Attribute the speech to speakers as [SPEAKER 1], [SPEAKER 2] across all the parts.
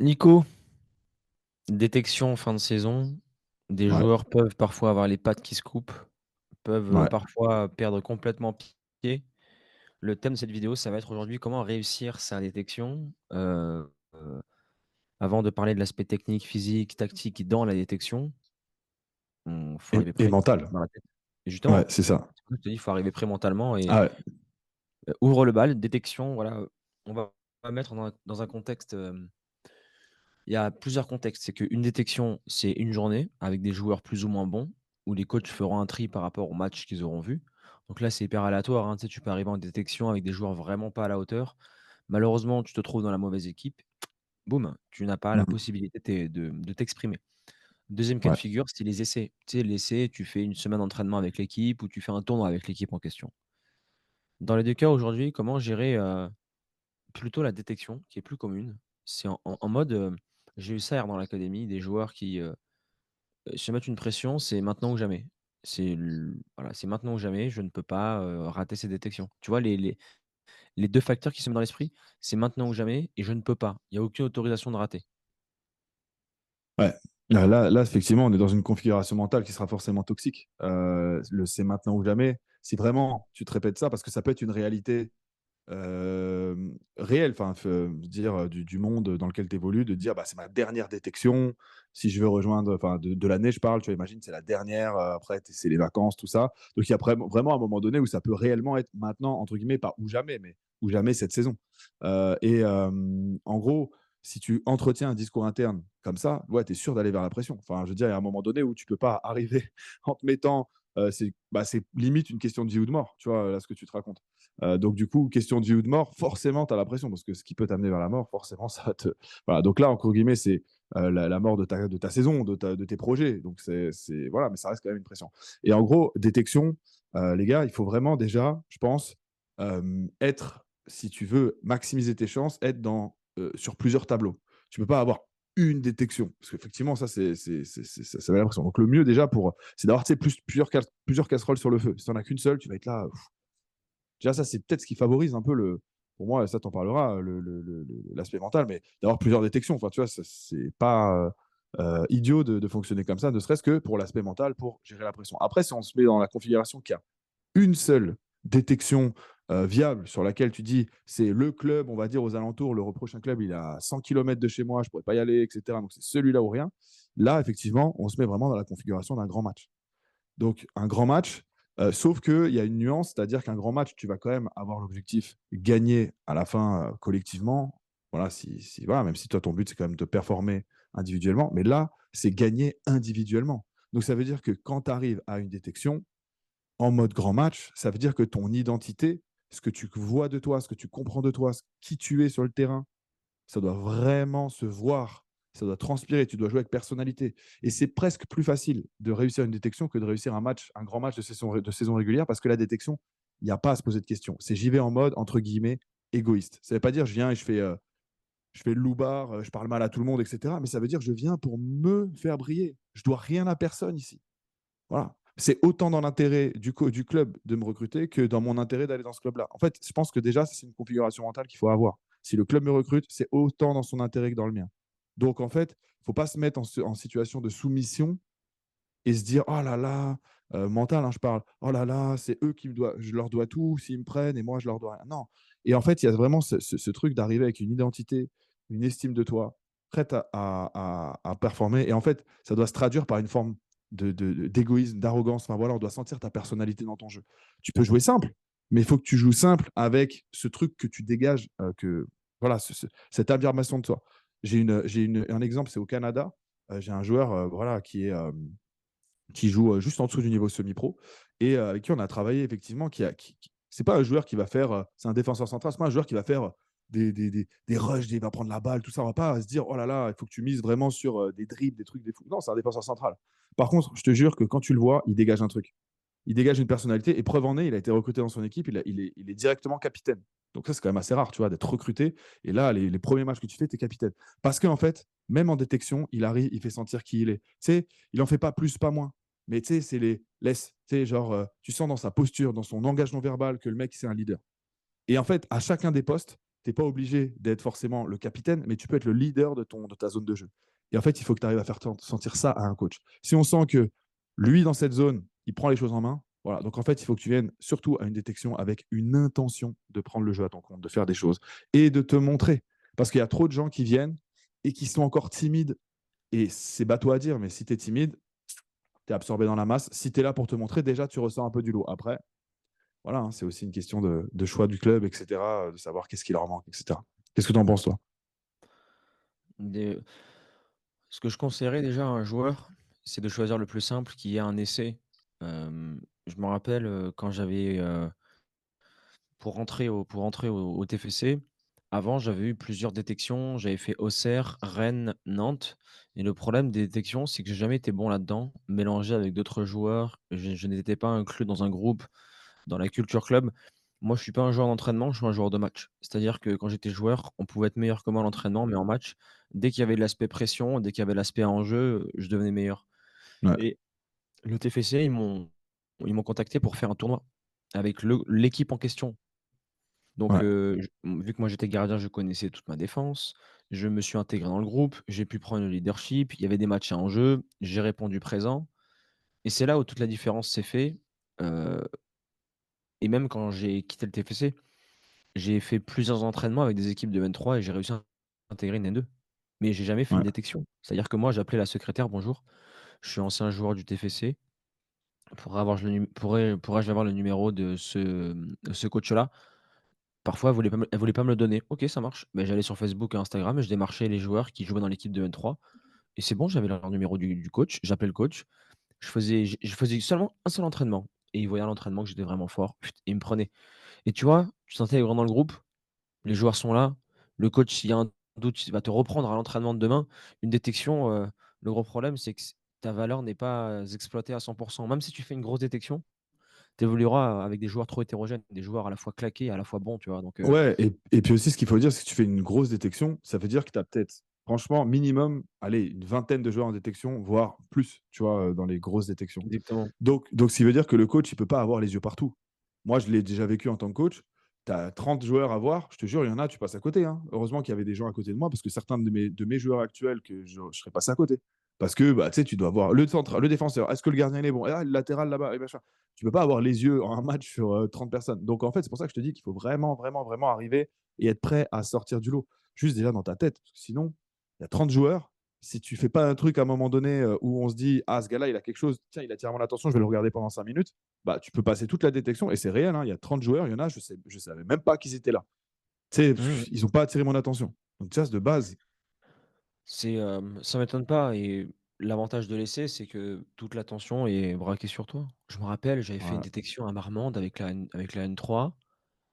[SPEAKER 1] Nico, détection en fin de saison. Des
[SPEAKER 2] Ouais,
[SPEAKER 1] joueurs peuvent parfois avoir les pattes qui se coupent, peuvent
[SPEAKER 2] ouais.
[SPEAKER 1] parfois perdre complètement pied. Le thème de cette vidéo, ça va être aujourd'hui comment réussir sa détection. Avant de parler de l'aspect technique, physique, tactique dans la détection, il faut arriver
[SPEAKER 2] Et
[SPEAKER 1] prêt
[SPEAKER 2] mental.
[SPEAKER 1] dans la tête. Et
[SPEAKER 2] Ouais,
[SPEAKER 1] justement,
[SPEAKER 2] c'est ça.
[SPEAKER 1] je te dis, il faut arriver prêt mentalement et
[SPEAKER 2] Ah ouais.
[SPEAKER 1] ouvre le bal, détection, voilà. On va mettre dans un contexte. Il y a plusieurs contextes. C'est qu'une détection, c'est une journée avec des joueurs plus ou moins bons, où les coachs feront un tri par rapport au match qu'ils auront vu. Donc là, c'est hyper aléatoire, hein. Tu sais, tu peux arriver en détection avec des joueurs vraiment pas à la hauteur. Malheureusement, tu te trouves dans la mauvaise équipe. Boum, tu n'as pas la
[SPEAKER 2] Mmh.
[SPEAKER 1] possibilité de t'exprimer. Deuxième cas de
[SPEAKER 2] Ouais,
[SPEAKER 1] figure, c'est les essais. Tu sais, l'essai, tu fais une semaine d'entraînement avec l'équipe ou tu fais un tournoi avec l'équipe en question. Dans les deux cas aujourd'hui, comment gérer plutôt la détection qui est plus commune? C'est en mode, j'ai eu ça hier dans l'académie, des joueurs qui se mettre une pression, c'est maintenant ou jamais. Voilà, c'est maintenant ou jamais, je ne peux pas, rater ces détections. Tu vois les 2 facteurs qui se mettent dans l'esprit, c'est maintenant ou jamais et je ne peux pas. Il y a aucune autorisation de rater.
[SPEAKER 2] ouais. Là, effectivement, on est dans une configuration mentale qui sera forcément toxique. Le c'est maintenant ou jamais. Si vraiment tu te répètes ça, parce que ça peut être une réalité réelle, enfin, dire du monde dans lequel tu évolues, de dire bah, c'est ma dernière détection. Si je veux rejoindre, enfin, de l'année, je parle, tu vois, imagine, c'est la dernière, après, c'est les vacances, tout ça. Donc, il y a vraiment un moment donné où ça peut réellement être maintenant, entre guillemets, pas ou jamais, mais ou jamais cette saison. En gros, si tu entretiens un discours interne comme ça, ouais, tu es sûr d'aller vers la pression. Enfin, je veux dire, il y a un moment donné où tu peux pas arriver en te mettant. C'est limite une question de vie ou de mort, tu vois, là, ce que tu te racontes. Donc, du coup, question de vie ou de mort, forcément, tu as la pression parce que ce qui peut t'amener vers la mort, forcément, ça va te. Voilà. Donc là, entre guillemets, c'est la mort de ta saison, de tes projets. Donc, voilà, mais ça reste quand même une pression. Et en gros, détection, les gars, il faut vraiment déjà, je pense, être, si tu veux maximiser tes chances, être sur plusieurs tableaux. Tu peux pas avoir une détection. Parce qu'effectivement, ça, ça met l'impression. Donc, le mieux déjà, c'est d'avoir plusieurs casseroles sur le feu. Si tu n'en as qu'une seule, tu vas être là. Déjà, ça, c'est peut-être ce qui favorise un peu pour moi, ça t'en parlera, l'aspect mental, mais d'avoir plusieurs détections. Enfin, tu vois, c'est pas idiot de fonctionner comme ça, ne serait-ce que pour l'aspect mental, pour gérer la pression. Après, si on se met dans la configuration qu'il y a une seule détection viable sur laquelle tu dis c'est le club, on va dire aux alentours, le prochain club, il est à 100 km de chez moi, je ne pourrais pas y aller, etc. Donc c'est celui-là ou rien. Là, effectivement, on se met vraiment dans la configuration d'un grand match. Donc, un grand match, sauf qu'il y a une nuance, c'est-à-dire qu'un grand match, tu vas quand même avoir l'objectif gagner à la fin collectivement. Voilà, voilà, même si toi, ton but, c'est quand même de performer individuellement. Mais là, c'est gagner individuellement. Donc, ça veut dire que quand tu arrives à une détection, en mode grand match, ça veut dire que ton identité, ce que tu vois de toi, ce que tu comprends de toi, qui tu es sur le terrain, ça doit vraiment se voir, ça doit transpirer, tu dois jouer avec personnalité. Et c'est presque plus facile de réussir une détection que de réussir un match, un grand match de saison régulière, parce que la détection, il n'y a pas à se poser de questions. C'est j'y vais en mode, entre guillemets, égoïste. Ça ne veut pas dire je viens et je fais le loupard, je parle mal à tout le monde, etc. Mais ça veut dire je viens pour me faire briller. Je dois rien à personne ici. Voilà. C'est autant dans l'intérêt du club de me recruter que dans mon intérêt d'aller dans ce club-là. En fait, je pense que déjà, c'est une configuration mentale qu'il faut avoir. Si le club me recrute, c'est autant dans son intérêt que dans le mien. Donc, en fait, il ne faut pas se mettre en situation de soumission et se dire oh là là, mental, hein, je parle, oh là là, c'est eux qui me doivent, je leur dois tout, s'ils me prennent et moi je leur dois rien. Non. Et en fait, il y a vraiment ce truc d'arriver avec une identité, une estime de toi, prête à performer. Et en fait, ça doit se traduire par une forme d'égoïsme, d'arrogance. Enfin voilà, on doit sentir ta personnalité dans ton jeu. Tu peux jouer simple, mais il faut que tu joues simple avec ce truc que tu dégages, voilà, cette affirmation de toi. Un exemple, c'est au Canada. J'ai un joueur voilà, qui joue juste en dessous du niveau semi-pro et avec qui on a travaillé effectivement. C'est pas un joueur qui va faire, c'est un défenseur central, c'est pas un joueur qui va faire des rushs, il va prendre la balle, tout ça. On va pas se dire oh là là, il faut que tu mises vraiment sur des dribbles, des trucs, des fous. Non, c'est un défenseur central. Par contre, je te jure que quand tu le vois, il dégage un truc. Il dégage une personnalité et preuve en est, il a été recruté dans son équipe, il est directement capitaine. Donc ça, c'est quand même assez rare, tu vois, d'être recruté. Et là, les premiers matchs que tu fais, tu es capitaine. Parce qu'en fait, même en détection, il arrive, il fait sentir qui il est. Tu sais, il en fait pas plus, pas moins. Mais tu sais, c'est les laisse. Tu sais, genre, tu sens dans sa posture, dans son engagement verbal que le mec, c'est un leader. Et en fait, à chacun des postes, tu es pas obligé d'être forcément le capitaine, mais tu peux être le leader de ta zone de jeu. Et en fait, il faut que tu arrives à faire sentir ça à un coach. Si on sent que lui, dans cette zone, il prend les choses en main, voilà. Donc en fait, il faut que tu viennes surtout à une détection avec une intention de prendre le jeu à ton compte, de faire des choses et de te montrer. Parce qu'il y a trop de gens qui viennent et qui sont encore timides. Et c'est bateau à dire, mais si tu es timide, tu es absorbé dans la masse. Si tu es là pour te montrer, déjà, tu ressens un peu du lot. Après, voilà, hein, c'est aussi une question de choix du club, etc., de savoir qu'est-ce qui leur manque, etc. Qu'est-ce que tu en penses, toi?
[SPEAKER 1] Des Ce que je conseillerais déjà à un joueur, c'est de choisir le plus simple qui est un essai. Je me rappelle, quand j'avais, pour rentrer au TFC, avant j'avais eu plusieurs détections. J'avais fait Auxerre, Rennes, Nantes et le problème des détections, c'est que j'ai jamais été bon là-dedans. Mélangé avec d'autres joueurs, je n'étais pas inclus dans un groupe, dans la culture club. Moi, je suis pas un joueur d'entraînement, je suis un joueur de match. C'est-à-dire que quand j'étais joueur, on pouvait être meilleur que moi à l'entraînement, mais en match, dès qu'il y avait de l'aspect pression, dès qu'il y avait l'aspect enjeu, je devenais meilleur.
[SPEAKER 2] Ouais,
[SPEAKER 1] Et le TFC, ils m'ont contacté pour faire un tournoi avec l'équipe en question. Donc,
[SPEAKER 2] ouais,
[SPEAKER 1] vu que moi j'étais gardien, je connaissais toute ma défense. Je me suis intégré dans le groupe, j'ai pu prendre le leadership. Il y avait des matchs à enjeu, j'ai répondu présent et c'est là où toute la différence s'est fait, heu et même quand j'ai quitté le TFC, j'ai fait plusieurs entraînements avec des équipes de 23 et j'ai réussi à intégrer une N2. Mais j'ai jamais fait une
[SPEAKER 2] ouais.
[SPEAKER 1] détection. C'est-à-dire que moi, j'appelais la secrétaire: «Bonjour, je suis ancien joueur du TFC. Pourrais-je avoir le numéro de ce coach-là?» Parfois, elle voulait pas me le donner. OK, ça marche. Ben j'allais sur Facebook et Instagram et je démarchais les joueurs qui jouaient dans l'équipe de 23 et c'est bon, j'avais leur numéro du coach. J'appelais le coach. Je faisais seulement un seul entraînement et il voyait à l'entraînement que j'étais vraiment fort. Put il me prenait et tu vois, tu sentais les grands dans le groupe, les joueurs sont là, le coach, s'il y a un doute, il va te reprendre à l'entraînement de demain. Une détection, le gros problème, c'est que ta valeur n'est pas, exploitée à 100. Même si tu fais une grosse détection, tu évolueras avec des joueurs trop hétérogènes, des joueurs à la fois claqués et à la fois bons, tu vois? Donc
[SPEAKER 2] Ouais, et puis aussi, ce qu'il faut dire, c'est que tu fais une grosse détection, ça veut dire que tu as peut-être, franchement, minimum, allez, une vingtaine de joueurs en détection, voire plus, tu vois, dans les grosses détections.
[SPEAKER 1] exactement.
[SPEAKER 2] Donc, ce qui veut dire que le coach, il peut pas avoir les yeux partout. Moi, je l'ai déjà vécu en tant que coach. Tu as 30 joueurs à voir, je te jure, il y en a, tu passes à côté, hein. Heureusement qu'il y avait des gens à côté de moi parce que certains de mes joueurs actuels que je serais passé à côté. Parce que, bah, tu sais, tu dois voir le centre, le défenseur, est-ce que le gardien il est bon? Ah, le latéral là-bas et machin. Tu peux pas avoir les yeux en un match sur 30 personnes. Donc, en fait, c'est pour ça que je te dis qu'il faut vraiment, vraiment, vraiment arriver et être prêt à sortir du lot. Juste déjà dans ta tête. Parce que sinon, il y a 30 joueurs. Si tu fais pas un truc à un moment donné où on se dit, ah, ce gars-là, il a quelque chose, tiens, il attire mon attention, je vais le regarder pendant 5 minutes, bah, tu peux passer toute la détection et c'est réel, hein. Il y a 30 joueurs, il y en a, je savais même pas qu'ils étaient là. Tu sais,
[SPEAKER 1] Mmh.
[SPEAKER 2] ils ont pas attiré mon attention. Donc, ça, c'est de base.
[SPEAKER 1] Ça m'étonne pas et l'avantage de l'essai, c'est que toute l'attention est braquée sur toi. Je me rappelle, j'avais fait une
[SPEAKER 2] Voilà.
[SPEAKER 1] détection à Marmande avec la N3,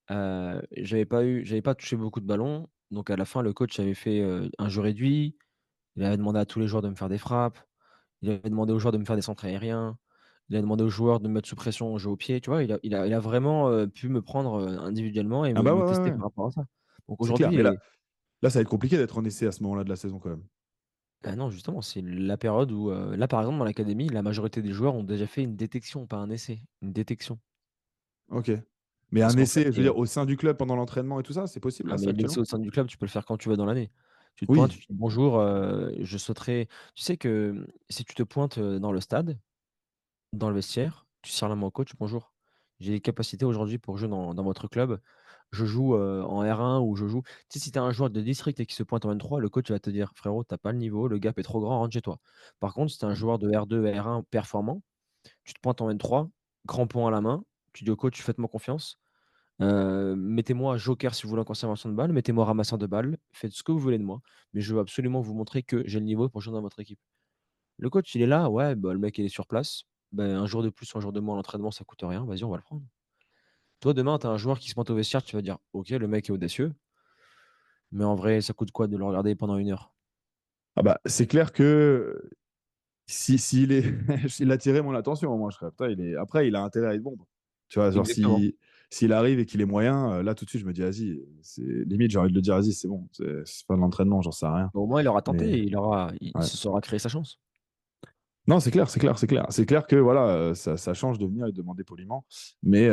[SPEAKER 1] j'avais pas touché beaucoup de ballons, donc à la fin, le coach avait fait, un jeu réduit. Il avait demandé à tous les joueurs de me faire des frappes, il avait demandé aux joueurs de me faire des centres aériens, il a demandé aux joueurs de me mettre sous pression au jeu au pied, tu vois? Il a vraiment, pu me prendre, individuellement et
[SPEAKER 2] Ah
[SPEAKER 1] me
[SPEAKER 2] bah
[SPEAKER 1] me
[SPEAKER 2] ouais, ouais,
[SPEAKER 1] tester
[SPEAKER 2] ouais.
[SPEAKER 1] par rapport à ça. Donc
[SPEAKER 2] C'est clair.
[SPEAKER 1] aujourd'hui
[SPEAKER 2] Mais là,
[SPEAKER 1] les
[SPEAKER 2] là, ça va être compliqué d'être en essai à ce moment-là de la saison quand même.
[SPEAKER 1] Non, justement, c'est la période où, là, par exemple, dans l'académie, la majorité des joueurs ont déjà fait une détection, pas un essai, une détection.
[SPEAKER 2] Ok. Mais
[SPEAKER 1] Parce
[SPEAKER 2] un
[SPEAKER 1] qu'en fait,
[SPEAKER 2] essai, je veux dire, au sein du club pendant l'entraînement et tout ça, c'est possible là, ça
[SPEAKER 1] mais l'essai
[SPEAKER 2] actuellement?
[SPEAKER 1] au sein du club, tu peux le faire quand tu veux dans l'année. Tu te pointes,
[SPEAKER 2] Oui.
[SPEAKER 1] tu dis: «Bonjour, je souhaiterais». Tu sais que, si tu te pointes, dans le stade, dans le vestiaire, tu serres la main au coach: «Bonjour, j'ai les capacités aujourd'hui pour jouer dans votre club. Je joue, en R1 ou je joue». Tu sais, si tu as un joueur de district et qui se pointe en N3, le coach va te dire: «Frérot, tu as pas le niveau, le gap est trop grand, rentre chez toi». Par contre, si tu es un joueur de R2, R1 performant, tu te pointes en N3, crampon à la main, tu dis au coach: «Faites-moi confiance, mettez-moi joker si vous voulez en conservation de balles, mettez-moi ramasseur de balles, faites ce que vous voulez de moi, mais je veux absolument vous montrer que j'ai le niveau pour jouer dans votre équipe». Le coach, il est là, ouais, bah, le mec, il est sur place, ben, un jour de plus ou un jour de moins à l'entraînement, ça coûte rien, vas-y, on va le prendre. Toi, demain, tu as un joueur qui se pointe au vestiaire, tu vas dire: «OK, le mec est audacieux, mais en vrai, ça coûte quoi de le regarder pendant 1 heure?»
[SPEAKER 2] Ah bah, c'est clair que si s'il est s'il attirait mon attention, au moins, je serais: «Putain, il est» après, il a intérêt à être bon. Tu vois? Genre,
[SPEAKER 1] Exactement.
[SPEAKER 2] s'il arrive et qu'il est moyen, là, tout de suite, je me dis: «Vas-y», c'est limite, j'ai envie de le dire: «Vas-y, c'est bon, c'est pas de l'entraînement, j'en sais rien».
[SPEAKER 1] Au moins, il aura tenté,
[SPEAKER 2] Mais
[SPEAKER 1] il
[SPEAKER 2] ouais.
[SPEAKER 1] se sera créé sa chance.
[SPEAKER 2] Non, c'est clair, c'est clair, c'est clair. C'est clair que voilà, ça change de venir et de demander poliment. Mais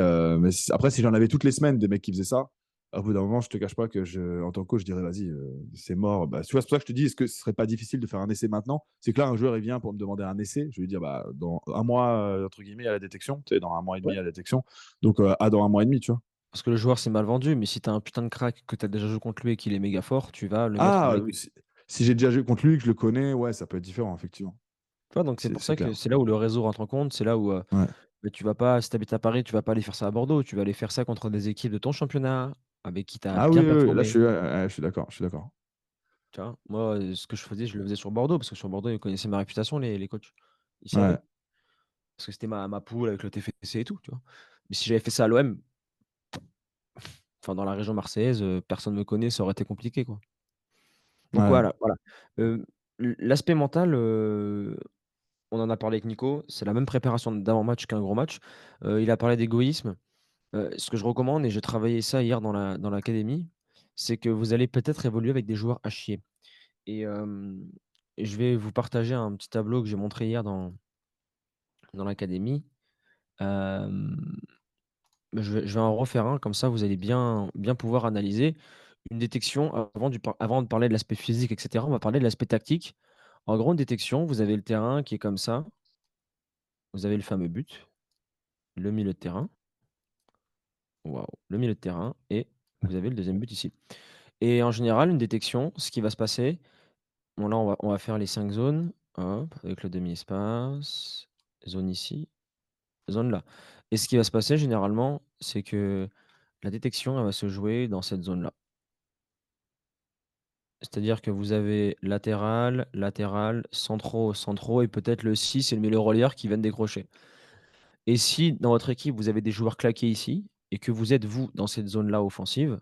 [SPEAKER 2] après, si j'en avais toutes les semaines des mecs qui faisaient ça, au bout d'un moment, je te cache pas que en tant que coach, je dirais: «Vas-y, c'est mort». Bah, tu vois, c'est pour ça que je te dis: «Est-ce que ce serait pas difficile de faire un essai maintenant?» C'est que là, un joueur, il vient pour me demander un essai, je vais lui dire: «Bah, dans un mois, entre guillemets, à la détection», tu sais, dans un mois et
[SPEAKER 1] Ouais.
[SPEAKER 2] demi à la détection, donc dans un mois et demi, tu vois?
[SPEAKER 1] Parce que le joueur, c'est mal vendu, mais si tu as un putain de crack, que tu as déjà joué contre lui et qu'il est méga fort, tu vas le mettre dans
[SPEAKER 2] Ah,
[SPEAKER 1] l'équipe.
[SPEAKER 2] si j'ai déjà joué contre lui, que je le connais, ouais, ça peut être différent, effectivement.
[SPEAKER 1] Tu vois? Donc c'est pour
[SPEAKER 2] C'est
[SPEAKER 1] ça que
[SPEAKER 2] clair.
[SPEAKER 1] c'est là où le réseau rentre en compte, c'est là où,
[SPEAKER 2] Ouais.
[SPEAKER 1] bah, tu vas pas si tu habites à Paris, tu vas pas aller faire ça à Bordeaux, tu vas aller faire ça contre des équipes de ton championnat, avec qui tu as
[SPEAKER 2] Ah oui,
[SPEAKER 1] bien
[SPEAKER 2] oui, oui, là,
[SPEAKER 1] performé,
[SPEAKER 2] ouais, ouais, je suis d'accord, je suis d'accord.
[SPEAKER 1] tu vois? Moi, ce que je faisais, je le faisais sur Bordeaux, parce que sur Bordeaux, ils connaissaient ma réputation, les coachs. Ils
[SPEAKER 2] Ouais,
[SPEAKER 1] savaient, parce que c'était ma poule avec le TFC et tout, tu vois? Mais si j'avais fait ça à l'OM, enfin dans la région marseillaise, personne me connaît, ça aurait été compliqué, quoi. Donc
[SPEAKER 2] ouais.
[SPEAKER 1] voilà, voilà. L'aspect mental, on en a parlé avec Nico, c'est la même préparation d'avant-match qu'un gros match. Il a parlé d'égoïsme. Ce que je recommande et j'ai travaillé ça hier dans l'académie, c'est que vous allez peut-être évoluer avec des joueurs à chier et et je vais vous partager un petit tableau que j'ai montré hier dans l'académie. Hem, je vais en refaire un, comme ça vous allez bien pouvoir analyser une détection avant de parler de l'aspect physique et cetera, on va parler de l'aspect tactique. En gros, une détection, vous avez le terrain qui est comme ça, vous avez le fameux but, le milieu de terrain, waouh, le milieu de terrain et vous avez le deuxième but ici. Et en général, une détection, ce qui va se passer, bon là, on va faire les 5 zones, hop, avec le demi-espace, zone ici, zone là. Et ce qui va se passer généralement, c'est que la détection, elle va se jouer dans cette zone-là. C'est-à-dire que vous avez latéral, latéral, centraux, centraux et peut-être le 6 et le milieu relayeur qui viennent décrocher. Et si dans votre équipe, vous avez des joueurs claqués ici et que vous êtes vous dans cette zone-là offensive,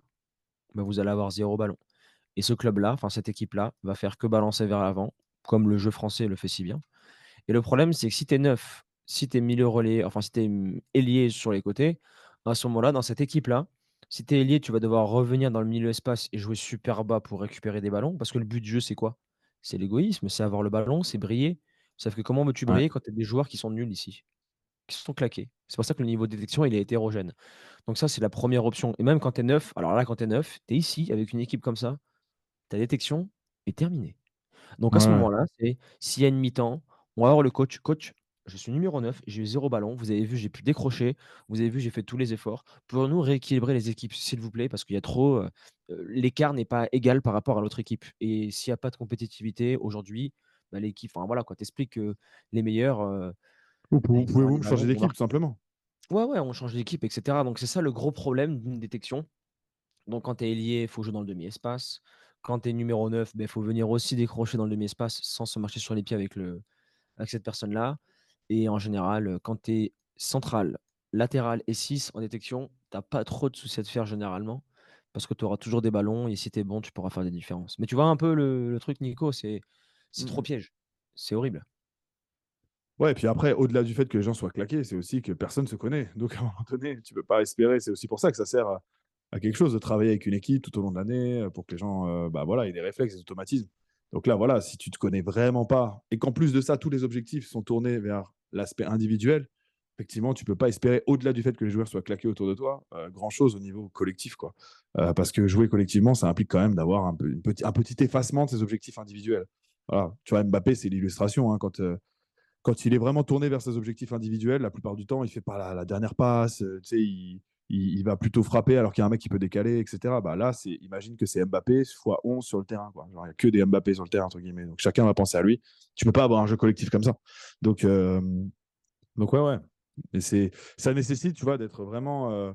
[SPEAKER 1] bah, vous allez avoir 0 ballon. Et ce club-là, enfin cette équipe-là, va faire que balancer vers l'avant, comme le jeu français le fait si bien. Et le problème, c'est que si tu es neuf, si tu es milieu relayé, enfin si tu es, ailier sur les côtés, à ce moment-là, dans cette équipe-là, si tu es ailier, tu vas devoir revenir dans le milieu espace et jouer super bas pour récupérer des ballons. Parce que le but du jeu, c'est quoi? C'est l'égoïsme, c'est avoir le ballon, c'est briller. Sauf que comment veux-tu
[SPEAKER 2] Ouais.
[SPEAKER 1] briller quand tu as des joueurs qui sont nuls ici? Qui sont claqués? C'est pour ça que le niveau de détection, il est hétérogène. Donc ça, c'est la première option. Et même quand tu es neuf, alors là, quand tu es neuf, tu es ici avec une équipe comme ça, ta détection est terminée. Donc à ce
[SPEAKER 2] Ouais.
[SPEAKER 1] moment-là, c'est s'il y a une mi-temps, on va voir le coach: «Coach, je suis numéro 9, j'ai eu 0 ballon. Vous avez vu, j'ai pu décrocher. Vous avez vu, j'ai fait tous les efforts. Pouvons-nous rééquilibrer les équipes, s'il vous plaît? Parce qu'il y a trop, l'écart n'est pas égal par rapport à l'autre équipe et s'il y a pas de compétitivité aujourd'hui, bah, l'équipe» enfin voilà quoi, tu expliques que les meilleurs, bah, ils vont avoir
[SPEAKER 2] Pouvez-vous
[SPEAKER 1] des
[SPEAKER 2] me
[SPEAKER 1] ballons,
[SPEAKER 2] changer
[SPEAKER 1] ils vont
[SPEAKER 2] d'équipe, tout
[SPEAKER 1] marquer.
[SPEAKER 2] simplement?
[SPEAKER 1] Ouais, ouais, on change d'équipe et cetera. Donc c'est ça le gros problème d'une détection. Donc quand tu es ailier, il faut jouer dans le demi-espace. Quand tu es numéro 9, il faut venir aussi décrocher dans le demi-espace sans se marcher sur les pieds avec cette personne-là. Et en général, quand tu es central, latéral et 6 en détection, tu as pas trop de soucis à te faire généralement, parce que tu auras toujours des ballons et si tu es bon, tu pourras faire des différences. Mais tu vois un peu le truc Nico, c'est
[SPEAKER 2] Mmh
[SPEAKER 1] trop
[SPEAKER 2] mh.
[SPEAKER 1] piège. C'est horrible.
[SPEAKER 2] Ouais, et puis après, au-delà du fait que les gens soient claqués, c'est aussi que personne se connaît. Donc à un moment donné, tu peux pas espérer c'est aussi pour ça que ça sert à quelque chose de travailler avec une équipe tout au long de l'année, pour que les gens, bah, voilà, aient des réflexes, des automatismes. Donc là, voilà, si tu te connais vraiment pas et qu'en plus de ça, tous les objectifs sont tournés vers l'aspect individuel, effectivement, tu peux pas espérer, au-delà du fait que les joueurs soient claqués autour de toi, grand chose au niveau collectif, quoi. Parce que jouer collectivement, ça implique quand même d'avoir un petit effacement de ses objectifs individuels. Voilà, tu vois, Mbappé, c'est l'illustration, hein, quand il est vraiment tourné vers ses objectifs individuels, la plupart du temps, il fait pas la dernière passe, tu sais, il va plutôt frapper alors qu'il y a un mec qui peut décaler, et cetera. Bah là, imagine que c'est Mbappé fois 11 sur le terrain, quoi. Genre, il y a que des Mbappé sur le terrain, entre guillemets. Donc chacun va penser à lui. Tu peux pas avoir un jeu collectif comme ça. Donc, euh, donc ouais, ouais. Et ça nécessite, tu vois, d'être vraiment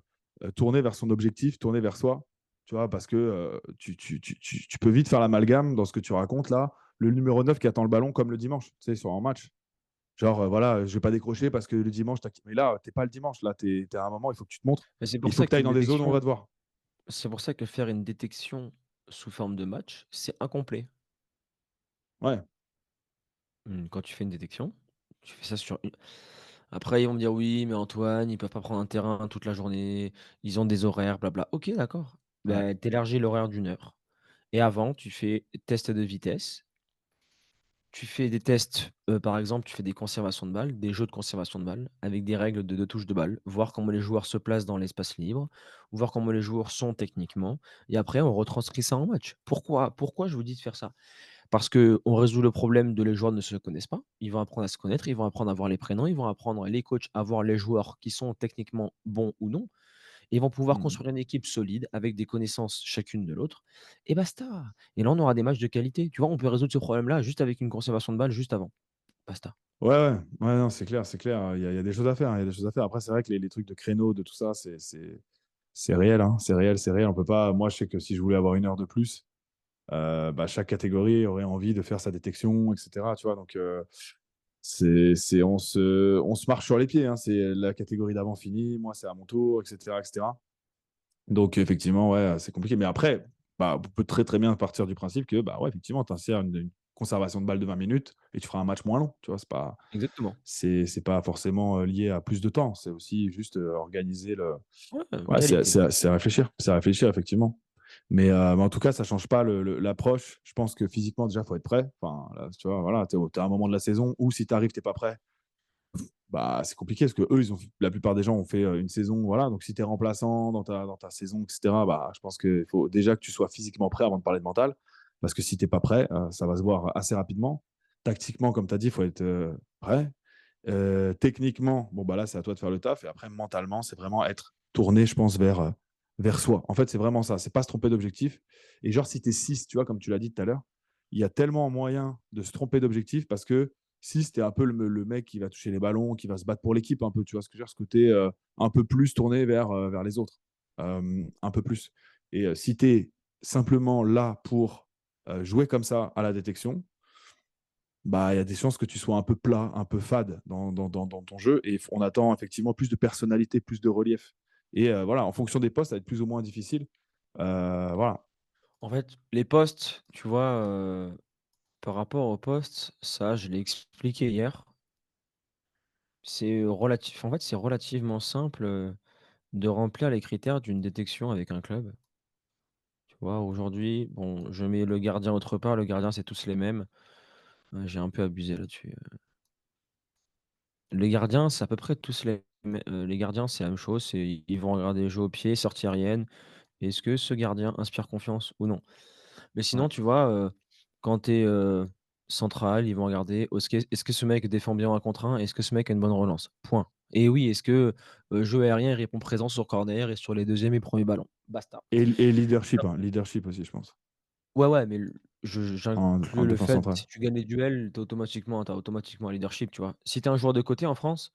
[SPEAKER 2] tourné vers son objectif, tourné vers soi, tu vois, parce que tu peux vite faire l'amalgame dans ce que tu racontes là. Le numéro 9 qui attend le ballon comme le dimanche, tu sais, sur un match. Genre, voilà, je vais pas décrocher parce que le dimanche, mais là, tu es pas le dimanche, là, tu es à un moment, il faut que tu te montres.
[SPEAKER 1] Mais c'est
[SPEAKER 2] Il
[SPEAKER 1] pour
[SPEAKER 2] faut
[SPEAKER 1] ça
[SPEAKER 2] que tu ailles
[SPEAKER 1] qu'une
[SPEAKER 2] dans des zones où on va
[SPEAKER 1] détection
[SPEAKER 2] te voir.
[SPEAKER 1] c'est pour ça que faire une détection sous forme de match, c'est incomplet.
[SPEAKER 2] Ouais,
[SPEAKER 1] Quand tu fais une détection, tu fais ça sur une après ils vont me dire: «Oui, mais Antoine, ils peuvent pas prendre un terrain toute la journée, ils ont des horaires, blabla». OK, d'accord.
[SPEAKER 2] ouais.
[SPEAKER 1] Bah, tu élargis l'horaire d'1 heure et avant, tu fais test de vitesse, Tu fais des tests, par exemple, tu fais des conservations de balles, des jeux de conservation de balles avec des règles de touches de balle, voir comment les joueurs se placent dans l'espace libre, voir comment les joueurs sont techniquement et après on retranscrit ça en match. Pourquoi je vous dis de faire ça? Parce qu'on résout le problème de les joueurs ne se connaissent pas. Ils vont apprendre à se connaître, ils vont apprendre à voir les prénoms, ils vont apprendre les coachs à voir les joueurs qui sont techniquement bons ou non. Et ils vont pouvoir
[SPEAKER 2] Mmh.
[SPEAKER 1] construire une équipe solide avec des connaissances chacune de l'autre et basta. Et là, on aura des matchs de qualité. Tu vois, on peut résoudre ce problème-là juste avec une conservation de balles juste avant. Basta.
[SPEAKER 2] Ouais, ouais. Ouais, non, c'est clair, c'est clair. Il y a des choses à faire, hein, il y a des choses à faire. Après, c'est vrai que les trucs de créneaux, de tout ça, c'est réel, hein. C'est réel, c'est réel. On peut pas moi, je sais que si je voulais avoir 1 heure de plus, bah, chaque catégorie aurait envie de faire sa détection et cetera, tu vois? Donc c'est on se marche sur les pieds, hein. C'est la catégorie d'avant finie, moi, c'est à mon tour et cetera et cetera. Donc effectivement, ouais, c'est compliqué. Mais après, bah, on peut très, très bien partir du principe que, bah, ouais, effectivement, tu insères une conservation de balle de 20 minutes et tu feras un match moins long, tu vois?
[SPEAKER 1] Exactement.
[SPEAKER 2] C'est pas forcément, lié à plus de temps. C'est aussi juste, organiser le
[SPEAKER 1] Ouais,
[SPEAKER 2] ouais,
[SPEAKER 1] qualité.
[SPEAKER 2] c'est à réfléchir. C'est à réfléchir effectivement. Mais en tout cas, ça change pas l'approche. Je pense que physiquement, déjà, faut être prêt. Enfin, là, tu vois, voilà, tu es à un moment de la saison où si tu arrives, tu es pas prêt, bah, c'est compliqué parce qu'eux, la plupart des gens ont fait, une saison, voilà. Donc si tu es remplaçant dans ta saison et cetera, bah, je pense qu'il faut déjà que tu sois physiquement prêt avant de parler de mental. Parce que si tu es pas prêt, ça va se voir assez rapidement. Tactiquement, comme tu as dit, il faut être, prêt. Techniquement, bon, bah, là, c'est à toi de faire le taf et après mentalement, c'est vraiment être tourné, je pense, vers soi. En fait, c'est vraiment ça, c'est pas se tromper d'objectif et genre si tu es 6, tu vois, comme tu l'as dit tout à l'heure, il y a tellement moyen de se tromper d'objectif parce que 6, tu es un peu le mec qui va toucher les ballons, qui va se battre pour l'équipe un peu, tu vois ce que je veux dire? Ce côté, un peu plus tourné vers les autres, un peu plus et si tu es simplement là pour, jouer comme ça à la détection, bah, il y a des chances que tu sois un peu plat, un peu fade dans ton jeu et on attend effectivement plus de personnalité, plus de relief et voilà, en fonction des postes, ça va être plus ou moins difficile. Voilà.
[SPEAKER 1] En fait, les postes, tu vois, par rapport aux postes, ça, je l'ai expliqué hier, c'est relativement simple, de remplir les critères d'une détection avec un club. Tu vois, aujourd'hui, bon, je mets le gardien autre part, le gardien, c'est tous les mêmes. J'ai un peu abusé là-dessus. Les gardiens, c'est à peu près tous les gardiens, c'est la même chose, ils vont regarder jeu au pied, sortie aérienne. Est-ce que ce gardien inspire confiance ou non? Mais
[SPEAKER 2] Ouais.
[SPEAKER 1] sinon, tu vois, quand tu es, central, ils vont regarder est-ce que ce mec défend bien un contre 1? Est-ce que ce mec a une bonne relance? Point. Et oui, est-ce que, jeu aérien, il répond présent sur corner et sur les deuxièmes et premiers ballons? Basta.
[SPEAKER 2] Et leadership, hein, leadership aussi, je pense,
[SPEAKER 1] Ouais, ouais, mais
[SPEAKER 2] en
[SPEAKER 1] j'inclus le
[SPEAKER 2] défense
[SPEAKER 1] fait,
[SPEAKER 2] centrale.
[SPEAKER 1] si tu gagnes les duels, tu as automatiquement un leadership, tu vois? Si tu es un joueur de côté en France,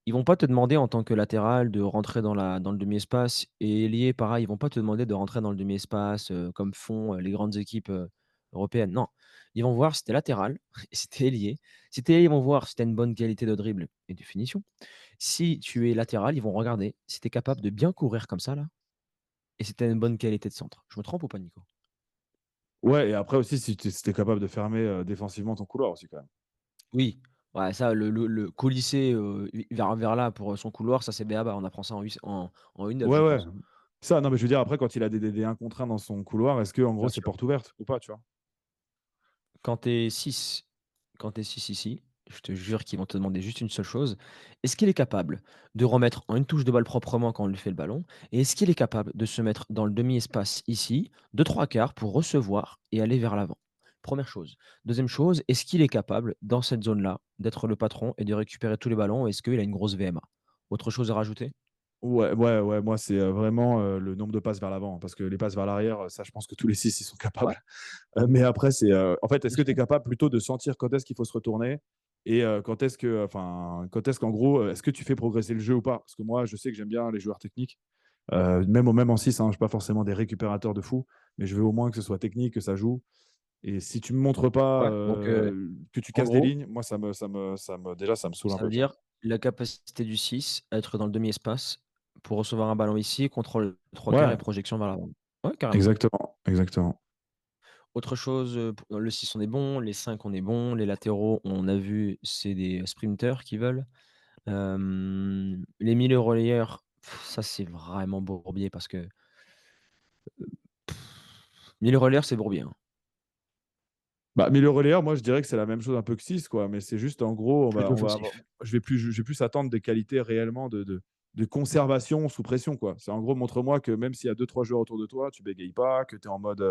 [SPEAKER 1] ils vont pas te demander en tant que latéral de rentrer dans le demi-espace et ailier pareil, ils vont pas te demander de rentrer dans le demi-espace, comme font, les grandes équipes, européennes. Non, ils vont voir si tu es latéral et si tu es ailier. Si tu es ailier, ils vont voir si tu as une bonne qualité de dribble et de finition. Si tu es latéral, ils vont regarder si tu es capable de bien courir comme ça là et si tu as une bonne qualité de centre. Je me trompe ou pas, Nico?
[SPEAKER 2] Ouais et après aussi si tu es capable de fermer, défensivement ton couloir aussi quand même.
[SPEAKER 1] Oui, ouais, ça le coulisser, vers là pour, son couloir, ça c'est b.a.-ba. On apprend ça en U9,
[SPEAKER 2] Ouais,
[SPEAKER 1] je
[SPEAKER 2] ouais,
[SPEAKER 1] pense.
[SPEAKER 2] ça, non mais je veux dire après quand il a des 1 contre 1 dans son couloir, est-ce qu'en gros
[SPEAKER 1] Bien
[SPEAKER 2] c'est
[SPEAKER 1] sûr.
[SPEAKER 2] porte ouverte ou pas, tu vois?
[SPEAKER 1] Quand tu es 6 quand tu es 6 ici, je te jure qu'ils vont te demander juste une seule chose: est-ce qu'il est capable de remettre en une touche de balle proprement quand on lui fait le ballon? Et est-ce qu'il est capable de se mettre dans le demi-espace ici, de 3/4 pour recevoir et aller vers l'avant? Première chose. Deuxième chose, est-ce qu'il est capable, dans cette zone-là, d'être le patron et de récupérer tous les ballons? Est-ce qu'il a une grosse VMA? Autre chose à rajouter?
[SPEAKER 2] Ouais, ouais, ouais, moi c'est, vraiment, le nombre de passes vers l'avant, parce que les passes vers l'arrière, ça je pense que tous les 6 ils sont
[SPEAKER 1] Ouais,
[SPEAKER 2] capables. Mais après c'est, en fait, est-ce
[SPEAKER 1] bien
[SPEAKER 2] que tu es
[SPEAKER 1] sûr.
[SPEAKER 2] capable plutôt de sentir quand est-ce qu'il faut se retourner et quand est-ce qu'en gros, est-ce que tu fais progresser le jeu ou pas? Parce que moi je sais que j'aime bien les joueurs techniques, même en 6, hein, je suis pas forcément des récupérateurs de fou, mais je veux au moins que ce soit technique, que ça joue et si tu me montres pas,
[SPEAKER 1] Ouais, donc
[SPEAKER 2] que tu
[SPEAKER 1] en
[SPEAKER 2] casses des
[SPEAKER 1] gros,
[SPEAKER 2] lignes, moi ça me déjà ça me saoule un
[SPEAKER 1] ça veut
[SPEAKER 2] peu, tu vois?
[SPEAKER 1] dire la capacité du 6 à être dans le demi-espace pour recevoir un ballon ici, contrôle 3/4 et
[SPEAKER 2] Ouais,
[SPEAKER 1] projection vers l'avant. Ouais, carrément.
[SPEAKER 2] exactement, exactement.
[SPEAKER 1] Autre chose, pour le 6 on est bon, les 5 on est bon, les latéraux on a vu, c'est des sprinters qui veulent. Les milieux relayeurs, ça c'est vraiment bourbier parce que milieu relayeur c'est bourbier, hein.
[SPEAKER 2] Bah, milieu relayeur, moi, je dirais que c'est la même chose un peu que 6 quoi, mais c'est juste en gros,
[SPEAKER 1] Plutôt
[SPEAKER 2] on va avoir
[SPEAKER 1] offensif.
[SPEAKER 2] je vais plus attendre des qualités réellement de conservation sous pression, quoi. C'est en gros, montre-moi que même s'il y a deux trois joueurs autour de toi, tu bégayes pas, que tu es en mode,